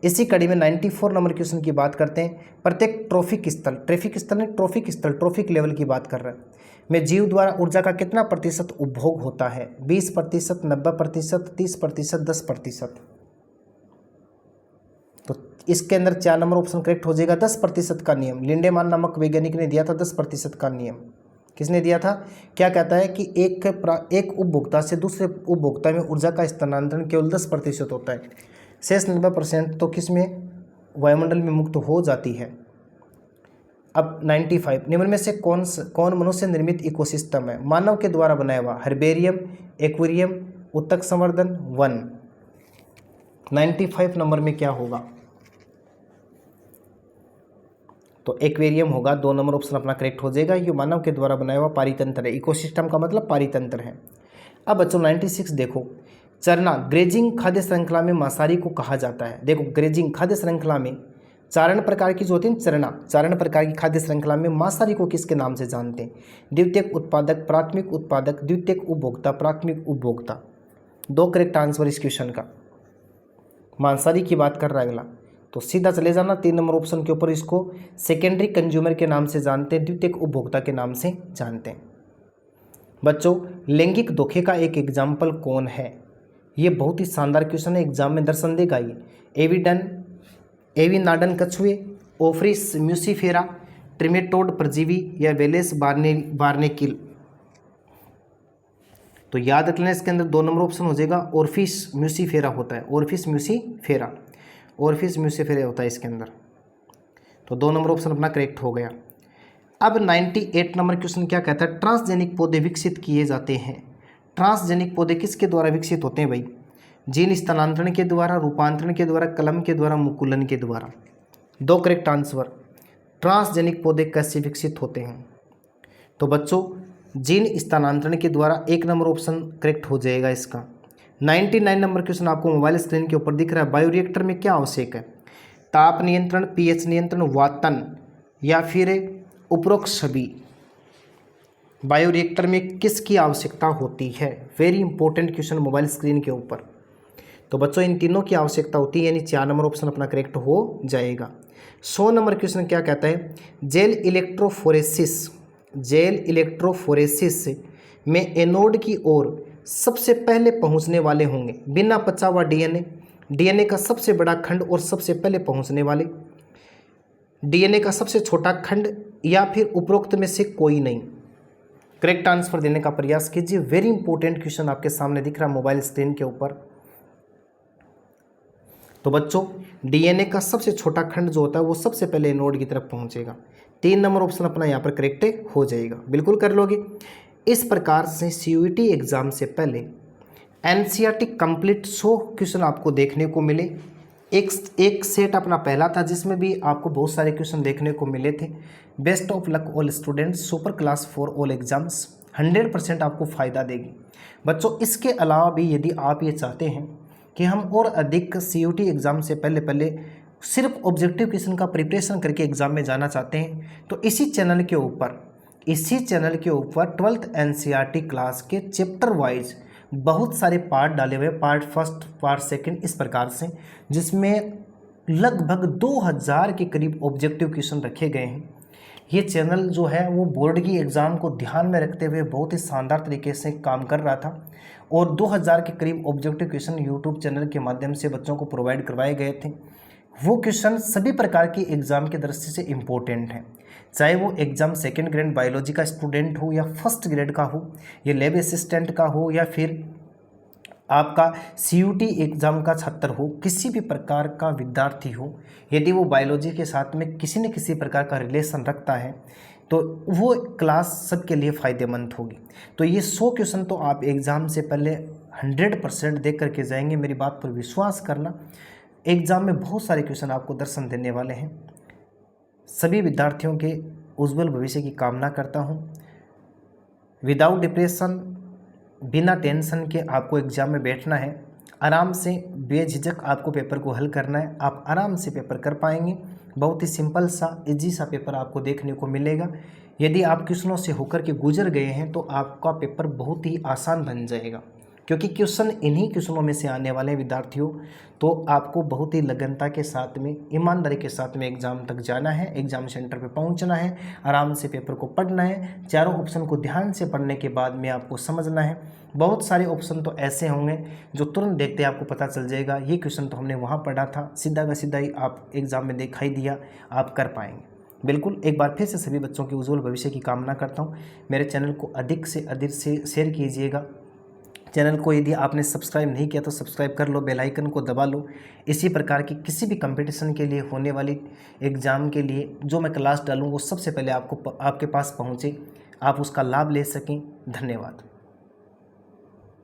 Speaker 1: इसी कड़ी में 94 नंबर क्वेश्चन की बात करते हैं। प्रत्येक ट्रॉफिक लेवल की बात कर रहे हैं में जीव द्वारा ऊर्जा का कितना प्रतिशत उपभोग होता है? 20%, 90%, 30%, 10%। तो इसके अंदर 4 नंबर ऑप्शन करेक्ट हो जाएगा। 10% का नियम लिंडेमान नामक वैज्ञानिक ने दिया था। 10% का नियम किसने दिया था? क्या कहता है कि एक उपभोक्ता से दूसरे उपभोक्ता में ऊर्जा का स्थानांतरण केवल 10% होता है। शेष 90% तो किसमें? वायुमंडल में मुक्त हो जाती है। अब 95 निम्न में से कौन मनुष्य निर्मित इकोसिस्टम है? मानव के द्वारा बनाया हुआ? हर्बेरियम, एक्वेरियम, उत्तक संवर्धन, वन। 95 नंबर में क्या होगा? तो एक्वेरियम होगा। 2 नंबर ऑप्शन अपना करेक्ट हो जाएगा। ये मानव के द्वारा बनाया हुआ पारितंत्र है। इकोसिस्टम का मतलब पारितंत्र है। अब बच्चों 96 देखो। चरना, ग्रेजिंग खाद्य श्रृंखला में मांसाहारी को कहा जाता है। देखो ग्रेजिंग खाद्य श्रृंखला में चारण प्रकार की जो होती है चारण प्रकार की खाद्य श्रृंखला में मांसाहारी को किसके नाम से जानते हैं? द्वितीयक उत्पादक, प्राथमिक उत्पादक, द्वितीयक उपभोक्ता, प्राथमिक उपभोक्ता। 2 करेक्ट आंसर इस क्वेश्चन का। मांसाहारी की बात कर रहा है अगला, तो सीधा चले जाना 3 नंबर ऑप्शन के ऊपर। इसको सेकेंडरी कंज्यूमर के नाम से जानते हैं, द्वितीयक उपभोक्ता के नाम से जानते हैं। बच्चों लैंगिक धोखे का एक एग्जाम्पल कौन है? ये बहुत ही शानदार क्वेश्चन है, एग्जाम में दर्शन देगा ये। एविनाडन कछुए, ओफ्रिस म्यूसिफेरा, ट्रिमेटोड परजीवी या वेलेस बार्नेकिल। तो याद रख लेना इसके अंदर 2 नंबर ऑप्शन हो जाएगा। ओरफिस म्यूसिफेरा होता है। ओरफिस म्यूसिफेरा होता है इसके अंदर। तो 2 नंबर ऑप्शन अपना करेक्ट हो गया। अब 98 नंबर क्वेश्चन क्या कहता है? ट्रांसजेनिक पौधे विकसित किए जाते हैं। ट्रांसजेनिक पौधे किसके द्वारा विकसित होते हैं भाई? जीन स्थानांतरण के द्वारा, रूपांतरण के द्वारा, कलम के द्वारा, मुकुलन के द्वारा। 2 करेक्ट आंसर। ट्रांसजेनिक पौधे कैसे विकसित होते हैं? तो बच्चों जीन स्थानांतरण के द्वारा 1 नंबर ऑप्शन करेक्ट हो जाएगा इसका। 99 नंबर क्वेश्चन आपको मोबाइल स्क्रीन के ऊपर दिख रहा है। बायोरिएक्टर में क्या आवश्यक है? ताप नियंत्रण, पीएच नियंत्रण, वातन या फिर उपरोक्त सभी। बायोरिएक्टर में किसकी आवश्यकता होती है? Very important question mobile screen के ऊपर। तो बच्चों इन तीनों की आवश्यकता होती है, यानी 4 नंबर ऑप्शन अपना करेक्ट हो जाएगा। 100 नंबर क्वेश्चन क्या कहता है? जेल इलेक्ट्रोफोरेसिस में एनोड की ओर सबसे पहले पहुंचने वाले होंगे बिना पचा हुआ डीएनए का सबसे बड़ा खंड और सबसे पहले पहुंचने वाले। डीएनए का सबसे छोटा खंड या फिर उपरोक्त में से कोई नहीं। करेक्ट आंसर देने का प्रयास कीजिए। वेरी इंपॉर्टेंट क्वेश्चन आपके सामने दिख रहा है मोबाइल स्क्रीन के ऊपर। तो बच्चों, डीएनए का सबसे छोटा खंड जो होता है वो सबसे पहले एनोड की तरफ पहुंचेगा। 3 नंबर ऑप्शन अपना यहाँ पर करेक्ट हो जाएगा, बिल्कुल कर लोगे। इस प्रकार से सीयूईटी एग्जाम से पहले एनसीईआरटी कंप्लीट 100 क्वेश्चन आपको देखने को मिले। एक सेट अपना पहला था जिसमें भी आपको बहुत सारे क्वेश्चन देखने को मिले थे। Best of luck all students, super class for all exams 100% आपको फ़ायदा देगी। बच्चों, इसके अलावा भी यदि आप ये चाहते हैं कि हम और अधिक सीयूईटी एग्ज़ाम से पहले सिर्फ ऑब्जेक्टिव क्वेश्चन का प्रिपरेशन करके एग्ज़ाम में जाना चाहते हैं, तो इसी चैनल के ऊपर 12th एनसीईआरटी क्लास के चैप्टर वाइज बहुत सारे पार्ट डाले हुए, पार्ट फर्स्ट, पार्ट सेकंड, इस प्रकार से, जिसमें लगभग 2000 के करीब ऑब्जेक्टिव क्वेश्चन रखे गए हैं। ये चैनल जो है वो बोर्ड की एग्ज़ाम को ध्यान में रखते हुए बहुत ही शानदार तरीके से काम कर रहा था और 2000 के करीब ऑब्जेक्टिव क्वेश्चन यूट्यूब चैनल के माध्यम से बच्चों को प्रोवाइड करवाए गए थे। वो क्वेश्चन सभी प्रकार की एग्ज़ाम की दृष्टि से इम्पोर्टेंट हैं, चाहे वो एग्ज़ाम सेकेंड ग्रेड बायोलॉजी का स्टूडेंट हो या फर्स्ट ग्रेड का हो, या लैब असिस्टेंट का हो, या फिर आपका सीयूईटी एग्ज़ाम का छात्र हो, किसी भी प्रकार का विद्यार्थी हो, यदि वो बायोलॉजी के साथ में किसी न किसी प्रकार का रिलेशन रखता है तो वो क्लास सबके लिए फ़ायदेमंद होगी। तो ये 100 क्वेश्चन तो आप एग्ज़ाम से पहले 100% देख करके जाएंगे, मेरी बात पर विश्वास करना। एग्ज़ाम में बहुत सारे क्वेश्चन आपको दर्शन देने वाले हैं। सभी विद्यार्थियों के उज्जवल भविष्य की कामना करता हूँ। विदाउट डिप्रेशन, बिना टेंशन के आपको एग्ज़ाम में बैठना है, आराम से बेझिझक आपको पेपर को हल करना है। आप आराम से पेपर कर पाएंगे। बहुत ही सिंपल सा, इजी सा पेपर आपको देखने को मिलेगा। यदि आप क्वेश्चनों से होकर के गुजर गए हैं तो आपका पेपर बहुत ही आसान बन जाएगा, क्योंकि क्वेश्चन इन्हीं क्वेश्चनों में से आने वाले विद्यार्थियों। तो आपको बहुत ही लगनता के साथ में, ईमानदारी के साथ में एग्ज़ाम तक जाना है, एग्ज़ाम सेंटर पे पहुंचना है, आराम से पेपर को पढ़ना है। चारों ऑप्शन को ध्यान से पढ़ने के बाद में आपको समझना है। बहुत सारे ऑप्शन तो ऐसे होंगे जो तुरंत देखते आपको पता चल जाएगा ये क्वेश्चन तो हमने वहाँ पढ़ा था, सीधा का सीधा ही आप एग्ज़ाम में दिखाई दिया, आप कर पाएंगे। बिल्कुल, एक बार फिर से सभी बच्चों के उज्जवल भविष्य की कामना करता हूँ। मेरे चैनल को अधिक से अधिक से शेयर कीजिएगा। चैनल को यदि आपने सब्सक्राइब नहीं किया तो सब्सक्राइब कर लो, बेल आइकन को दबा लो। इसी प्रकार की किसी भी कंपटीशन के लिए, होने वाली एग्ज़ाम के लिए जो मैं क्लास डालूँ वो सबसे पहले आपके पास पहुँचे, आप उसका लाभ ले सकें। धन्यवाद।